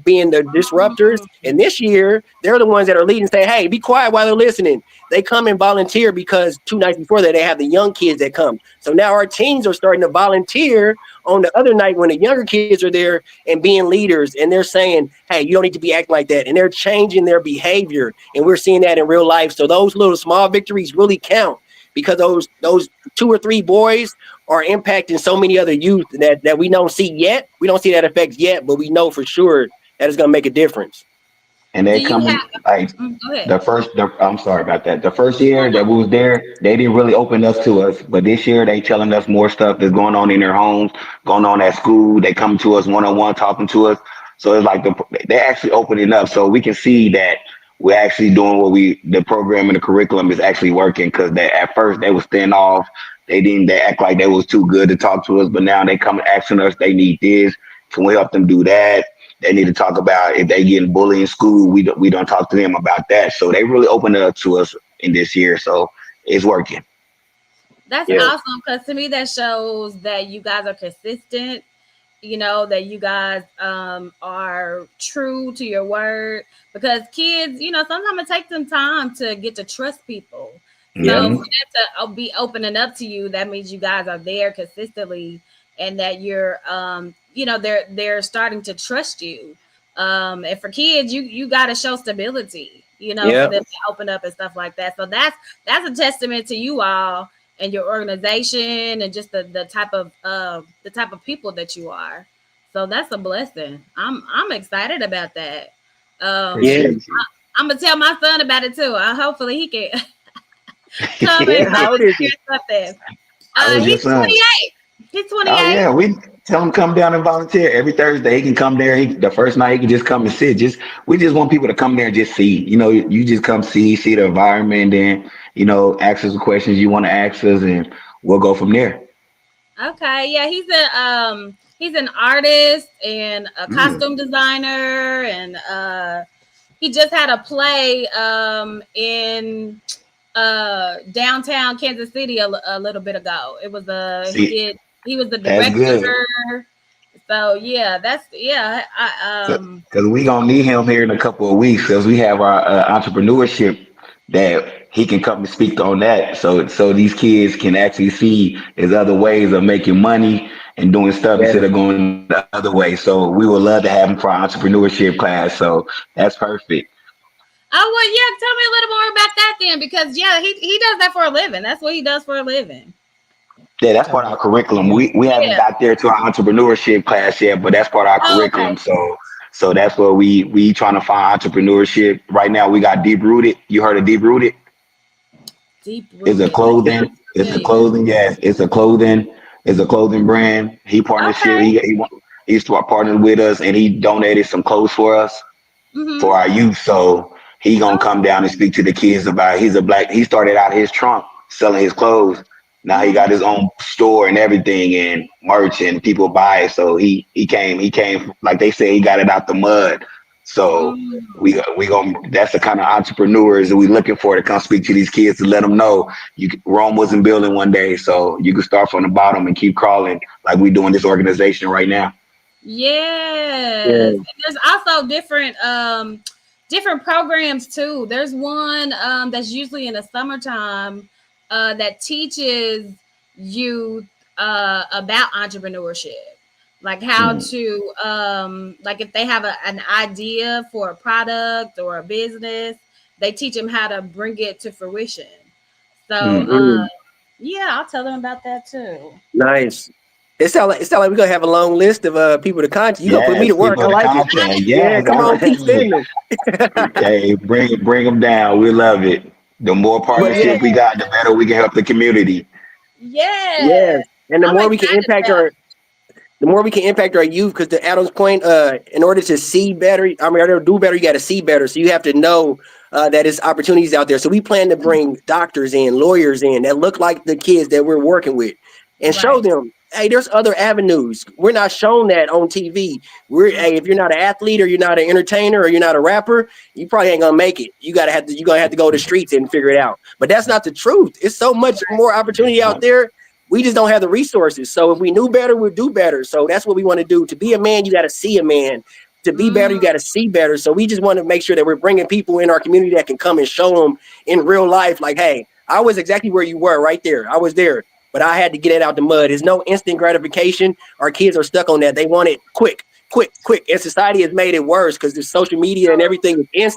E: being the disruptors. And this year, they're the ones that are leading and say, hey, be quiet while they're listening. They come and volunteer because 2 nights before that, they have the young kids that come. So now our teens are starting to volunteer on the other night when the younger kids are there and being leaders. And they're saying, hey, you don't need to be acting like that. And they're changing their behavior. And we're seeing that in real life. So those little small victories really count. Because those 2 or 3 boys are impacting so many other youth that we don't see yet. We don't see that effect yet, but we know for sure that it's going to make a difference.
D: And they come I'm sorry about that. The first year that we was there, they didn't really open us to us. But this year they telling us more stuff that's going on in their homes, going on at school. They come to us one-on-one, talking to us. So it's like they're actually opening up. So we can see that we're actually doing the program and the curriculum is actually working, because at first they was thin off. They act like they was too good to talk to us, but now they come asking us they need this. Can we help them do that? They need to talk about if they getting bullied in school. We don't talk to them about that. So they really opened it up to us in this year. So it's working.
B: That's awesome, because to me that shows that you guys are consistent. That you guys are true to your word, because kids, sometimes it takes them time to get to trust people.
D: Yeah.
B: So for them to be opening up to you, that means you guys are there consistently, and that you're, they're starting to trust you. And for kids, you got to show stability, for them to open up and stuff like that. So that's a testament to you all and your organization and just the type of people that you are. So that's a blessing. I'm excited about that. I'm gonna tell my son about it too. Hopefully he can come and
E: how old is he?
B: something.
D: He's
B: 28. He's 28.
D: Oh yeah, we tell him come down and volunteer every Thursday. He can come there. The first night he can just come and sit. We just want people to come there and just see. You just come see the environment, and ask us the questions you want to ask us, and we'll go from there.
B: Okay, yeah, he's an artist and a costume designer, and he just had a play in downtown Kansas City a little bit ago. It was
D: See,
B: he was the
D: that's good.
B: director. So yeah,
D: Because we gonna need him here in a couple of weeks because we have our entrepreneurship that he can come and speak on that. So these kids can actually see there's other ways of making money and doing stuff
E: Yeah.
D: instead of going the other way. So we would love to have him for our entrepreneurship class. So that's perfect.
B: oh well, yeah. Tell me a little more about that then, because yeah, he does that for a living. That's what he does for a living.
D: Yeah, that's part of our curriculum. We haven't
B: Yeah.
D: got there to our entrepreneurship class yet, but that's part of our
B: Oh, okay.
D: curriculum. So that's where we trying to find entrepreneurship. Right now we got Deep Rooted. You heard of Deep Rooted?
B: Deep
D: It's a
B: rooted. That
D: clothing.
B: sounds
D: It's a
B: familiar.
D: clothing. Yes, it's a clothing. It's a clothing brand. He partnership.
B: Okay.
D: He's partnered with us, and he donated some clothes for us
B: Mm-hmm.
D: for our youth. So he gonna come down and speak to the kids about. He started out his trunk selling his clothes. Now he
B: Mm-hmm.
D: got his own store and everything and merch and people buy it. So he came like they say he got it out the mud. So
B: Mm.
D: we gonna that's the kind of entrepreneurs that we looking for to come speak to these kids to let them know Rome wasn't built in one day. So you can start from the bottom and keep crawling like we do in this organization right now.
B: Yes.
E: Yeah.
B: And there's also different programs too. There's one that's usually in the summertime that teaches youth about entrepreneurship. Like how
D: Mm,
B: to like if they have an idea for a product or a business, they teach them how to bring it to fruition. So
D: mm.
E: Mm,
B: yeah, I'll tell them about that too.
E: nice. It sound like we're gonna have a long list of people to contact. You gonna put me to
D: Yes,
E: work. I
D: people to
E: like it.
D: contact.
E: Yeah,
D: Yes,
E: come on, keep
D: hey,
E: sending.
D: hey, bring them down. We love it. The more
E: But yeah,
D: partnership we got, the better we can help the community.
E: yes.
B: Yes.
E: And the
B: I'm
E: more we can
B: excited
E: impact
B: about
E: our youth, because to Adam's point, in order to see better, I mean, or to do better, you got to see better. So you have to know that there's opportunities out there. So we plan to bring doctors in, lawyers in that look like the kids that we're working with, and
B: it.
E: show
B: Right.
E: them, hey, there's other avenues. We're not shown that on TV. Hey, if you're not an athlete or you're not an entertainer or you're not a rapper, you probably ain't gonna make it. You're gonna have to go to the streets and figure it out. But that's not the truth. It's so much more opportunity out there. We just don't have the resources. So if we knew better, we'd do better. So that's what we want to do. To be a man, you got to see a man. To be better,
B: Mm,
E: you got to see better. So we just want to make sure that we're bringing people in our community that can come and show them in real life, like, hey, I was exactly where you were right there. I was there, but I had to get it out the mud. There's no instant gratification. Our kids are stuck on that. They want it quick, quick, quick. And society has made it worse because the social media and everything is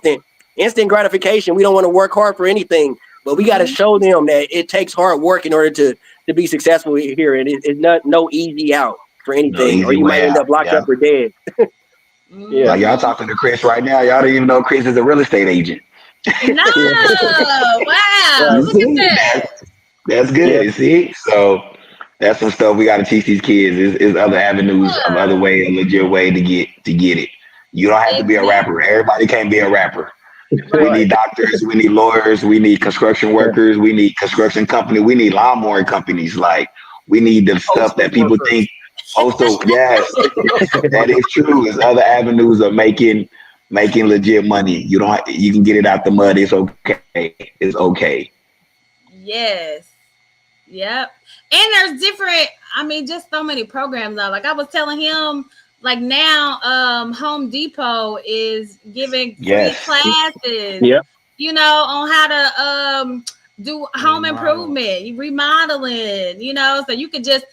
E: instant gratification. We don't want to work hard for anything, but we got to
B: mhm.
E: show them that it takes hard work in order to be successful here. And it's not no easy out for
D: No
E: anything, or
D: easy
E: you might
D: way
E: end
D: out.
E: up locked
D: Yeah.
E: up or dead. Yeah.
D: Like y'all
B: Mhm.
D: talking to Chris right now. Y'all don't even know Chris is a real estate agent.
B: No.
E: Yeah.
B: Wow.
E: Right.
D: You
B: Look at
D: see?
B: that.
D: That's
E: Yeah.
D: good. See? So that's some stuff we gotta teach these kids is other avenues of other
B: Yeah.
D: way, a legit way to get it. You don't have to be a rapper.
B: Exactly.
D: Everybody can't be a rapper. We
B: Right.
D: need doctors, we need lawyers, we need construction
E: Yeah.
D: workers, we need construction company, we need lawnmower companies. Like we need the stuff
C: Postal
D: that people think
C: workers.
D: also, yes, that is true. There's other avenues of making legit money. You can get it out the mud. It's okay. It's okay.
B: Yes. Yep. And there's different, I mean, just so many programs now. Like I was telling him, like now, Home Depot is giving free
D: Yes.
B: classes,
E: Yeah.
B: on how to do home
C: Remodel.
B: improvement, remodeling, so you can just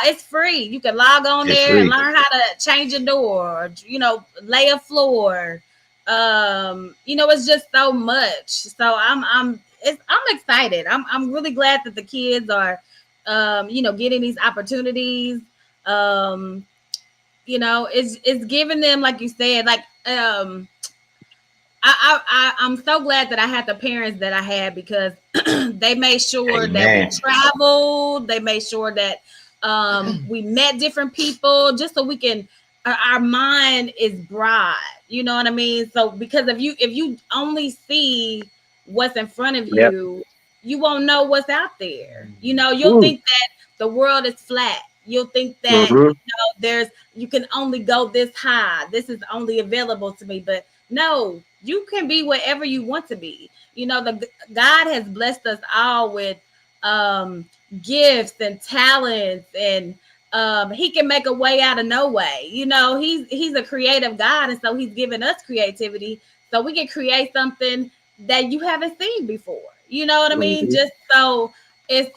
B: it's free. You can log on
D: It's
B: there and
D: free.
B: learn how to change a door, lay a floor. It's just so much. So I'm excited. I'm really glad that the kids are getting these opportunities. Um, it's giving them, like you said, like I'm so glad that I had the parents that I had, because they made sure that we
D: Amen.
B: traveled. They made sure that we met different people, just so we can our mind is broad. You know what I mean? So because if you only see what's in front of
E: Yep.
B: you, you won't know what's out there. You'll
E: Mm.
B: think that the world is flat. You'll think that
E: Mm-hmm.
B: you can only go this high. This is only available to me. But no, you can be whatever you want to be. You know, God has blessed us all with gifts and talents, and he can make a way out of no way. You know, he's a creative God, and so he's given us creativity so we can create something that you haven't seen before. You know what I mean? Just so it's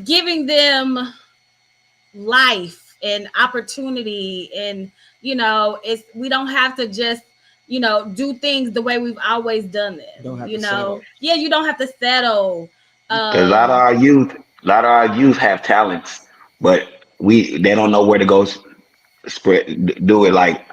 B: giving them life and opportunity, and you know, we don't have to just, you know, do things the way we've always done them. You know, settle. Yeah, you don't have to settle.
D: A lot of our youth have talents, but they don't know where to go do it. Like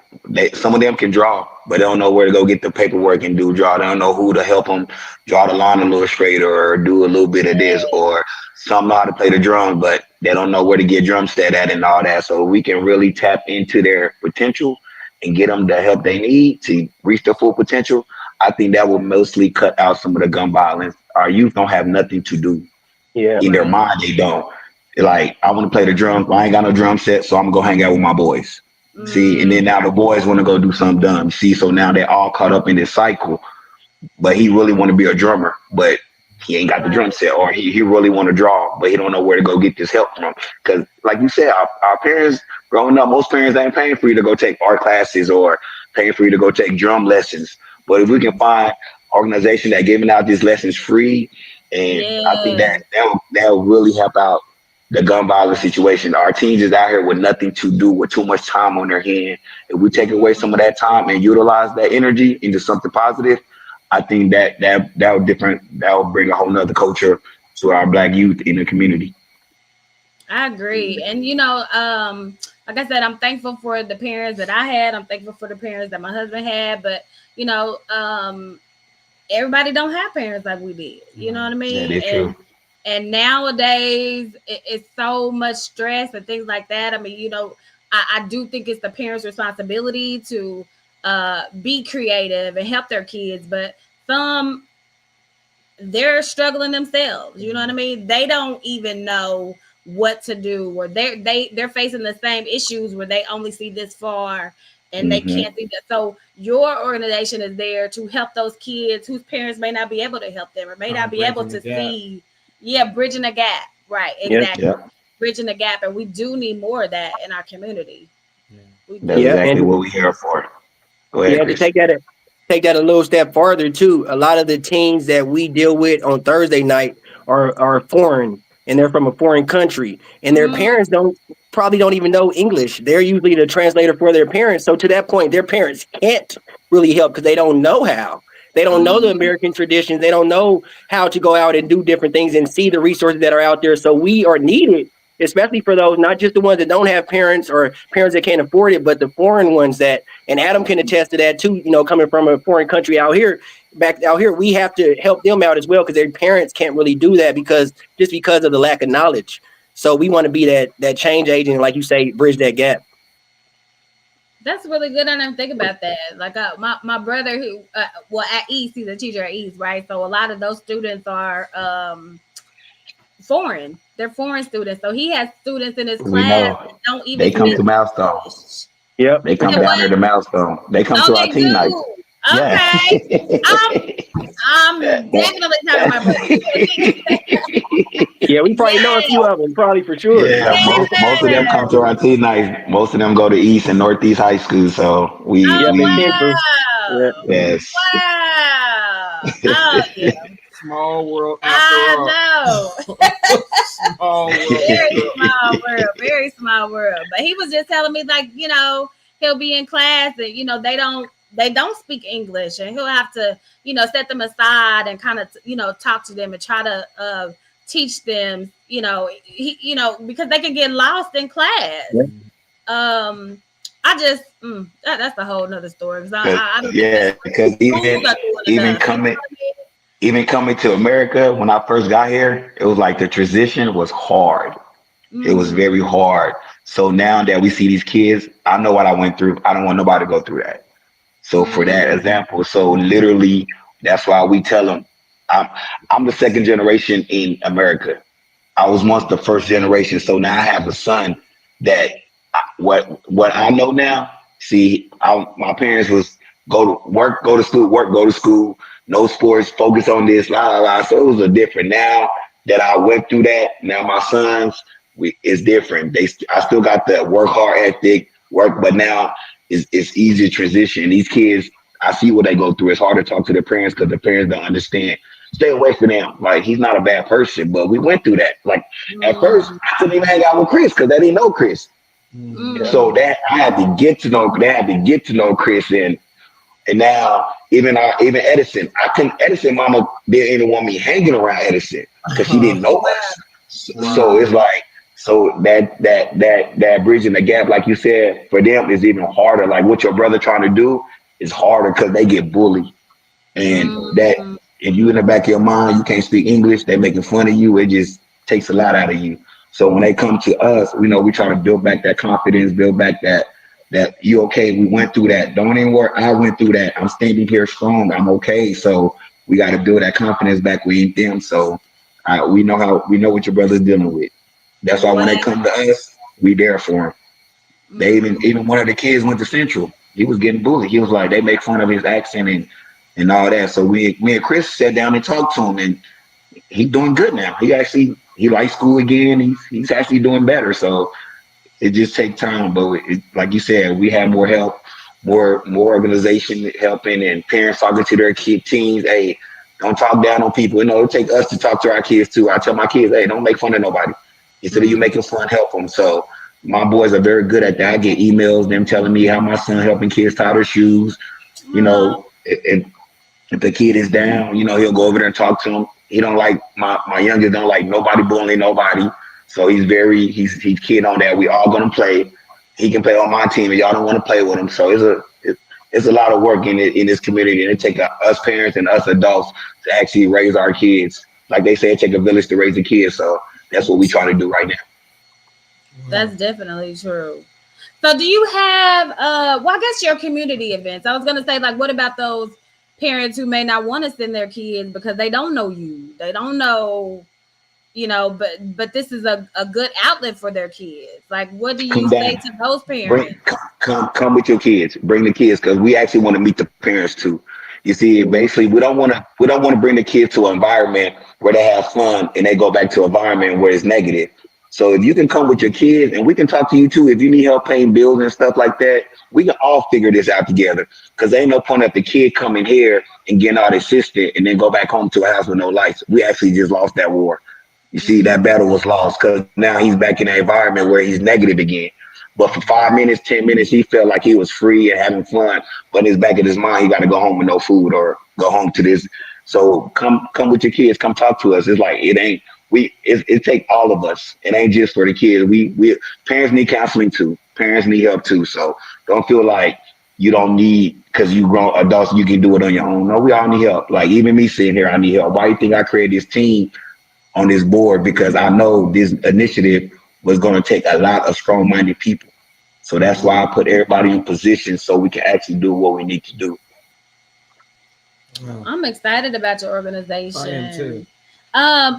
D: some of them can draw, but they don't know where to go get the paperwork and draw. They don't know who to help them draw the line a little straighter or do a little bit of this, or some know how to play the drums, but they don't know where to get drum set at and all that. So we can really tap into their potential and get them the help they need to reach their full potential. I think that will mostly cut out some of the gun violence. Our youth don't have nothing to do.
E: Yeah,
D: in their mind, they don't. They're like, I want to play the drums. I ain't got no drum set, so I'm gonna go hang out with my boys. See, and then now the boys want to go do something dumb. See, so now they're all caught up in this cycle. But he really want to be a drummer, but he ain't got the drum set, or he really want to draw, but he don't know where to go get this help from. Because, like you said, our parents growing up, most parents ain't paying for you to go take art classes or paying for you to go take drum lessons. But if we can find organization that giving out these lessons free, and I think that'll really help out the gun violence situation. Our teens is out here with nothing to do, with too much time on their hand. If we take away some of that time and utilize that energy into something positive, I think that'll bring a whole nother culture to our Black youth in the community.
B: I agree. And you know, like I said, I'm thankful for the parents that I had. I'm thankful for the parents that my husband had, but you know, everybody don't have parents like we did. You know what I mean?
D: That is true.
B: And nowadays, it's so much stress and things like that. I mean, you know, I do think it's the parents' responsibility to be creative and help their kids, but they're struggling themselves. You know what I mean? They don't even know what to do, or they're facing the same issues where they only see this far and they can't see that. So your organization is there to help those kids whose parents may not be able to help them or may not be able to see. Yeah, bridging a gap. Right, exactly. Yep. Bridging the gap, and we do need more of that in our community.
D: That's exactly what we're here for. Go ahead,
E: to take that a little step farther too. A lot of the teens that we deal with on Thursday night are foreign, and they're from a foreign country, and their parents probably don't even know English. They're usually the translator for their parents. So to that point, their parents can't really help because they don't know how. They don't know the American traditions. They don't know how to go out and do different things and see the resources that are out there. So we are needed, especially for those, not just the ones that don't have parents or parents that can't afford it, but the foreign ones that, and Adam can attest to that too, you know, coming from a foreign country back out here, we have to help them out as well because their parents can't really do that because of the lack of knowledge. So we want to be that change agent, like you say, bridge that gap.
B: That's really good. I didn't think about that. Like my brother, who at East, he's a teacher at East, right? So a lot of those students are foreign. They're foreign students. So he has students in his class that don't even.
D: They come to Milestone. Yep, they come down here to Milestone. They come to our teen night.
B: Okay, yeah. I'm definitely talking about brother.
E: Yeah, we probably know a few of them, probably for sure.
D: Yeah, most of them come to our teen night. Most of them go to East and Northeast high school. So
B: wow.
D: Yes.
B: Wow. Oh, yeah.
C: Small world.
B: I know.
C: Small world.
B: Very small world. But he was just telling me, like, you know, he'll be in class and, you know, they don't speak English, and he'll have to, you know, set them aside and kind of, you know, talk to them and try to teach them, you know, because they can get lost in class. Yeah. That's a whole nother story.
D: Because even coming to America, when I first got here, it was like the transition was hard. It was very hard. So now that we see these kids, I know what I went through. I don't want nobody to go through that. So for that example, so literally, that's why we tell them, I'm the second generation in America. I was once the first generation. So now I have a son that what I know now, See, my parents was go to work, go to school, work, go to school, no sports, focus on this, la la la. So it was a different. Now that I went through that, now my sons, it's different. I still got the work hard ethic, work, but now it's easy to transition. These kids, I see what they go through. It's hard to talk to their parents because the parents don't understand. Stay away from them. Like he's not a bad person, but we went through that. Like at first, I couldn't even hang out with Chris because they didn't know Chris. So that I had to get to know. They had to get to know Chris, and now even Edison. Edison mama didn't even want me hanging around Edison because she didn't know us. So it's like that bridging the gap, like you said, for them is even harder. Like what your brother trying to do is harder because they get bullied, and that if you in the back of your mind you can't speak English, they making fun of you. It just takes a lot out of you. So when they come to us, we try to build back that confidence, build back that you okay. We went through that. Don't even worry. I went through that. I'm standing here strong. I'm okay. So we got to build that confidence back with them. So we know what your brother's dealing with. That's why when they come to us, we there for him. They even one of the kids went to Central. He was getting bullied. He was like, they make fun of his accent and all that. So me and Chris sat down and talked to him, and he's doing good now. He likes school again. He's actually doing better. So it just takes time. But like you said, we have more help, more organization helping, and parents talking to their teens. Hey, don't talk down on people. It take us to talk to our kids too. I tell my kids, hey, don't make fun of nobody. Instead of you making fun, help them. So my boys are very good at that. I get emails, them telling me how my son helping kids tie their shoes. If the kid is down, he'll go over there and talk to them. He don't like my youngest don't like nobody bullying nobody. So he's keen on that. We all gonna play. He can play on my team, and y'all don't want to play with him. So it's a lot of work in this community, and it takes us parents and us adults to actually raise our kids. Like they say, it takes a village to raise a kid. So that's what we try to do right now.
B: That's definitely true. So do you have I guess your community events? I was gonna say, like, what about those parents who may not want to send their kids because they don't know you? They don't know, but this is a good outlet for their kids. Like, what do you say to those parents?
D: Come with your kids. Bring the kids, because we actually want to meet the parents too. You see, basically, we don't want to bring the kids to an environment where they have fun and they go back to an environment where it's negative. So if you can come with your kids, and we can talk to you too, if you need help paying bills and stuff like that, we can all figure this out together. Because there ain't no point of the kid coming here and getting all assisted and then go back home to a house with no lights. We actually just lost that war. You see, that battle was lost because now he's back in an environment where he's negative again. But for 5 minutes, 10 minutes, he felt like he was free and having fun. But in his back of his mind, he got to go home with no food or go home to this. So come with your kids. Come talk to us. It's like it take all of us. It ain't just for the kids. We parents need counseling too. Parents need help too. So don't feel like you don't need, because you grown adults, you can do it on your own. No, we all need help. Like even me sitting here, I need help. Why do you think I created this team on this board? Because I know this initiative was going to take a lot of strong-minded people. So that's why I put everybody in position so we can actually do what we need to do.
B: I'm excited about your organization.
C: I am too.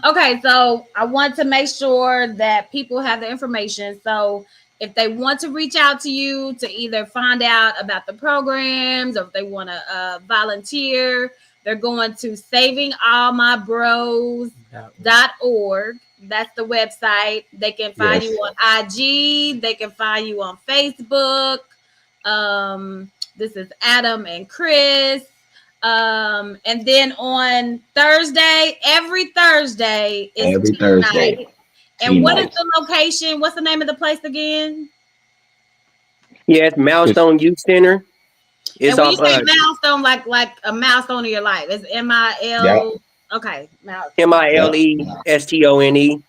B: Okay, so I want to make sure that people have the information. So if they want to reach out to you to either find out about the programs, or if they want to volunteer, they're going to savingallmybros.org. That's the website. They can find you on IG. They can find you on Facebook. This is Adam and Chris. And then on Thursday, every Thursday is teen night. And what is the location? What's the name of the place again?
E: Yeah, it's Milestone Youth Center. It's
B: and when you say milestone, like a milestone of your life, it's MIL.
D: Yep.
B: Okay,
E: MILESTONE.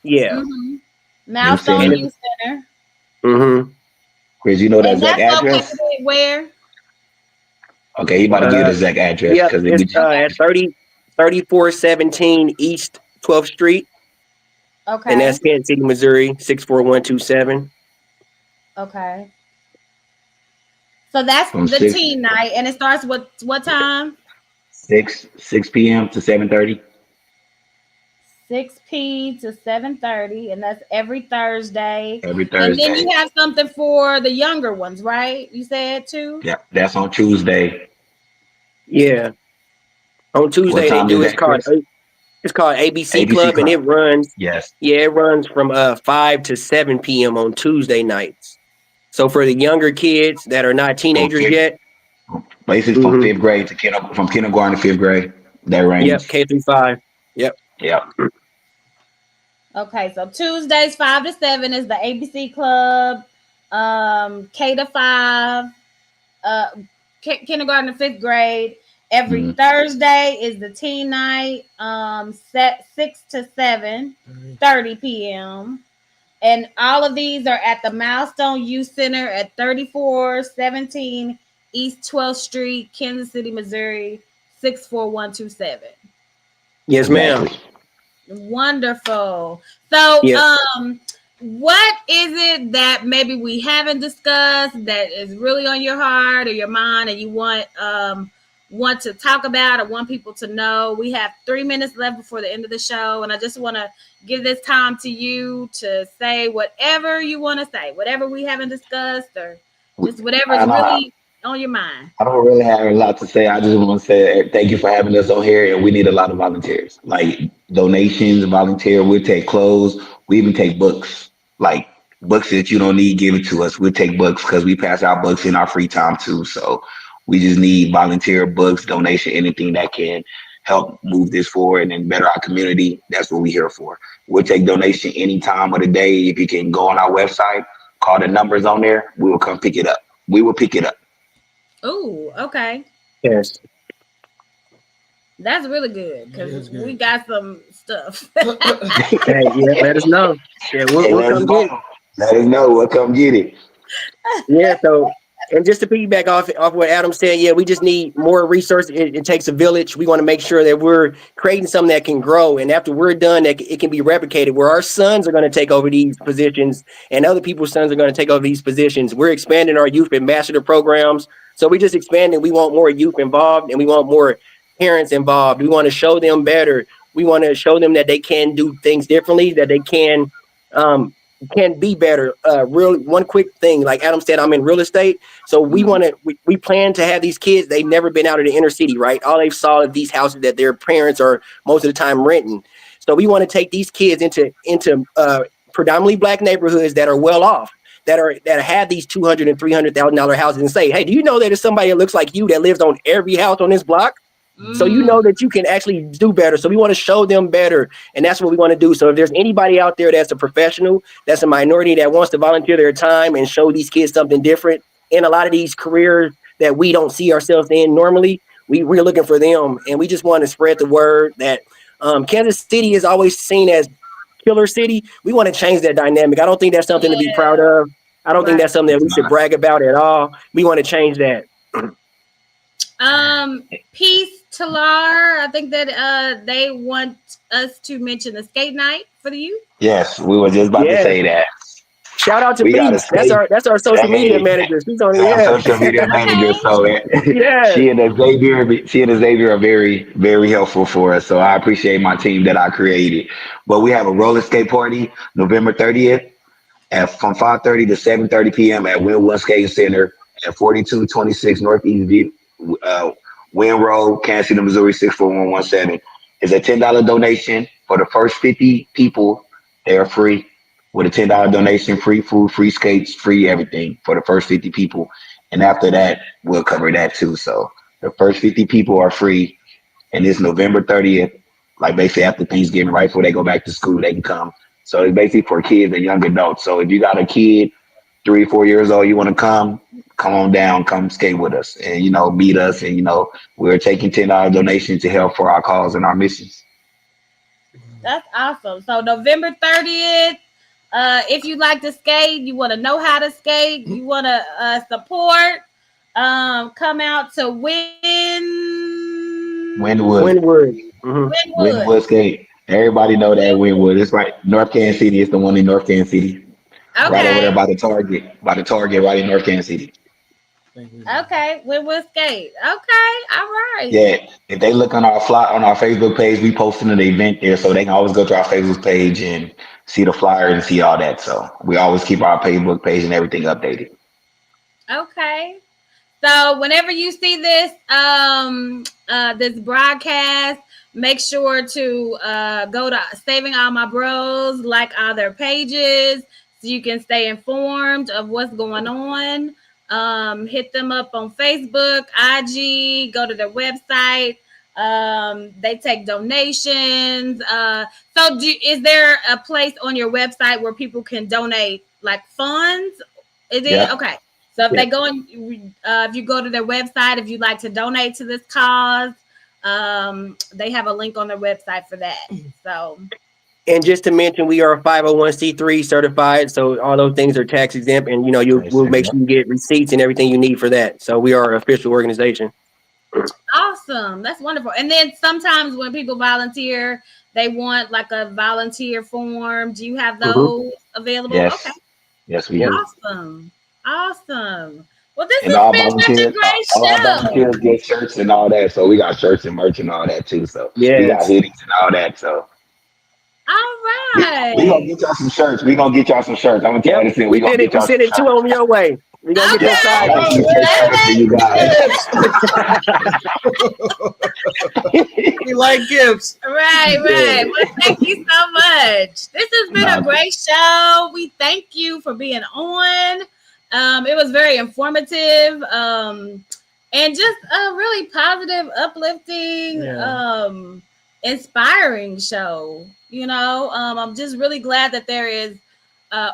E: Yeah.
B: Mm-hmm. Milestone Youth Center.
E: Mm-hmm.
D: Chris, you know that exact address?
B: Where?
D: Okay, you about to give the exact address.
E: Yeah, it's at 3417 East 12th Street.
B: Okay.
E: And that's Kansas City, Missouri, 64127.
B: Okay. So that's the teen night, and it starts what time?
D: 6 p.m. to 7:30.
B: 6 p to 7:30, and that's every Thursday.
D: Every
B: And then
D: Thursday.
B: you have something for the younger ones, right? You said too.
D: Yeah, that's on Tuesday.
E: Yeah. On
D: What
E: Tuesday they
D: time is
E: do.
D: that, Chris?
E: It's called ABC
D: ABC
E: Club, and it
D: Club.
E: runs.
D: Yes.
E: Yeah, it runs from 5 to 7 p.m. on Tuesday nights. So for the younger kids that are not
D: From
E: teenagers
D: fifth,
E: yet,
D: basically from
E: hmm
D: fifth grade to from kindergarten to fifth grade. That
E: yep,
D: range.
E: K through 5. Yep.
D: Yeah.
B: Okay, so Tuesdays 5 to 7 is the ABC Club. K to 5, uh, kindergarten to fifth grade. Every
D: Mhm.
B: Thursday is the teen night. Set 6 to 7:30 p.m. And all of these are at the Milestone Youth Center at 3417 East 12th Street, Kansas City, Missouri 64127.
E: Yes, ma'am.
D: Exactly.
B: Wonderful. So,
E: Yeah.
B: what is it that maybe we haven't discussed that is really on your heart or your mind, and you want to talk about or want people to know? We have 3 minutes left before the end of the show, and I just want to give this time to you to say whatever you want to say, whatever we haven't discussed, or just whatever's
D: I know
B: really on your mind.
D: I don't really have a lot to say. I just want to say thank you for having us on here, and we need a lot of volunteers, like donations, volunteer. We'll take clothes. We even take books, like books that you don't need. Give it to us. We'll take books because we pass out books in our free time too. So we just need volunteer books, donation, anything that can help move this forward and better our community. That's what we're here for. We'll take donation any time of the day. If you can go on our website, call the numbers on there, we will come pick it up. We will pick it up.
B: Oh, okay.
E: Yes.
B: That's really good
C: That
B: because
C: is good.
B: we got some stuff.
E: Hey, yeah, let us know. Yeah, we'll,
D: Hey,
E: we'll
D: let us
E: come get it.
D: know. Let us know. We'll come get it.
E: Yeah, so and just to piggyback off what Adam said, yeah, we just need more resources. It takes a village. We want to make sure that we're creating something that can grow, and after we're done, that it can be replicated. Where our sons are going to take over these positions, and other people's sons are going to take over these positions. We're expanding our youth ambassador programs, so we just expanding. We want more youth involved, and we want more parents involved. We want to show them better. We want to show them that they can do things differently, that they can be better. Real one quick thing, like Adam said, I'm in real estate, so we want to we plan to have these kids. They've never been out of the inner city, right? All they've saw is these houses that their parents are most of the time renting. So we want to take these kids into predominantly black neighborhoods that are well off, that have these $200,000 and $300,000 houses, and say, hey, do you know that there's somebody that looks like you that lives on every house on this block? So you know that you can actually do better. So we want to show them better, and that's what we want to do. So if there's anybody out there that's a professional, that's a minority that wants to volunteer their time and show these kids something different in a lot of these careers that we don't see ourselves in normally, we're looking for them, and we just want to spread the word that Kansas City is always seen as killer city. We want to change that dynamic. I don't think that's something to be proud of. I don't think that's something that we should brag about at all. We want to change that.
B: Peace to Lar. I think that they want us to mention the skate night for the youth.
D: Yes, we were just about to say that.
E: Shout out to
D: We gotta
E: Peace. That's our social media manager. She's on
D: our social media manager. So
E: yeah.
D: she and Xavier are very, very helpful for us. So I appreciate my team that I created. But we have a roller skate party November 30th from 5:30 to 7:30 p.m. at Winwood Skating Center at 4226 Northeast View. Wynn Road, Kansas City, Missouri 64117. It's a $10 donation for the first 50 people. They are free with a $10 donation, free food, free skates, free everything for the first 50 people. And after that, we'll cover that too. So the first 50 people are free, and it's November 30th, like basically after Thanksgiving, right before they go back to school, they can come. So it's basically for kids and young adults. So if you got a kid, 3 or 4 years old, you want to come on down, come skate with us and, meet us. And, we're taking $10 donations to help for our cause and our missions.
B: That's awesome. So November 30th, if you like to skate, you want to know how to skate, you want to support, come out to
D: Winwood.
E: Mm-hmm.
D: Winwood Skate. Everybody know that Winwood. It's right. North Kansas City is the one in North Kansas City.
B: Okay.
D: Right over there by the Target, right in North Kansas City.
B: Okay, we'll skate. Okay, all right.
D: Yeah, if they look on our Facebook page, we posting an event there, so they can always go to our Facebook page and see the flyer and see all that. So we always keep our Facebook page and everything updated.
B: Okay. So whenever you see this this broadcast, make sure to go to Saving All My Bros, like all their pages, so you can stay informed of what's going on. Hit them up on Facebook, IG, go to their website. They take donations. Is there a place on your website where people can donate like funds? Is it
D: Yeah.
B: okay? So if
E: Yeah.
B: they go and if you go to their website, if you'd like to donate to this cause, they have a link on their website for that. So
E: And just to mention, we are 501c3 certified, so all those things are tax exempt, and we'll make sure you get receipts and everything you need for that. So we are an official organization.
B: awesome. That's wonderful. And then sometimes when people volunteer, they want like a volunteer form. Do you have those available?
D: Yes.
B: Okay.
D: Yes, we do.
B: Awesome. Awesome. Well, this
D: And
B: has
D: all
B: been such a
D: volunteers,
B: great
D: all our
B: show.
D: volunteers get shirts and all that. So we got shirts and merch and all that too. So we got
E: Yes.
D: hoodies and all that. So
B: All
D: we gonna
B: right.
D: get y'all some shirts. We gonna get y'all some shirts. I'm gonna tell you this thing.
E: We
D: gonna
E: did it.
D: get
E: We
D: y'all
E: sent it
D: some
E: two on your way. We gonna get your
B: Okay.
E: side.
D: shirts.
E: piece.
D: Shirts for you guys.
C: We like gifts.
B: Right. Well, thank you so much. This has been a great show. We thank you for being on. It was very informative, and just a really positive, uplifting, inspiring show. I'm just really glad that there is,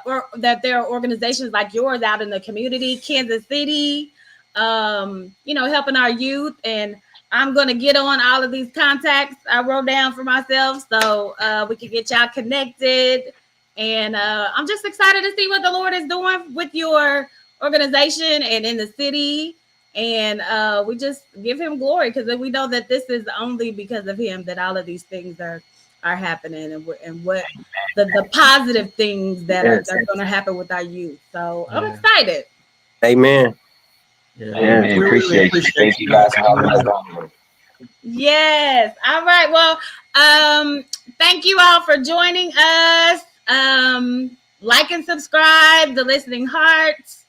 B: or that there are organizations like yours out in the community, Kansas City, helping our youth. And I'm going to get on all of these contacts I wrote down for myself so we can get y'all connected. And I'm just excited to see what the Lord is doing with your organization and in the city. And we just give him glory, because we know that this is only because of him that all of these things are happening, and what the positive things that are going to happen with our youth. So I'm excited.
E: Amen.
D: Amen. Appreciate you. Thank you guys for having us on.
B: Yes. All right. Well, thank you all for joining us. Like and subscribe to Listening Hearts,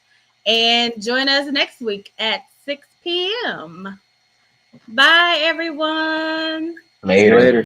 B: and join us next week at 6 p.m. Bye, everyone.
D: Later.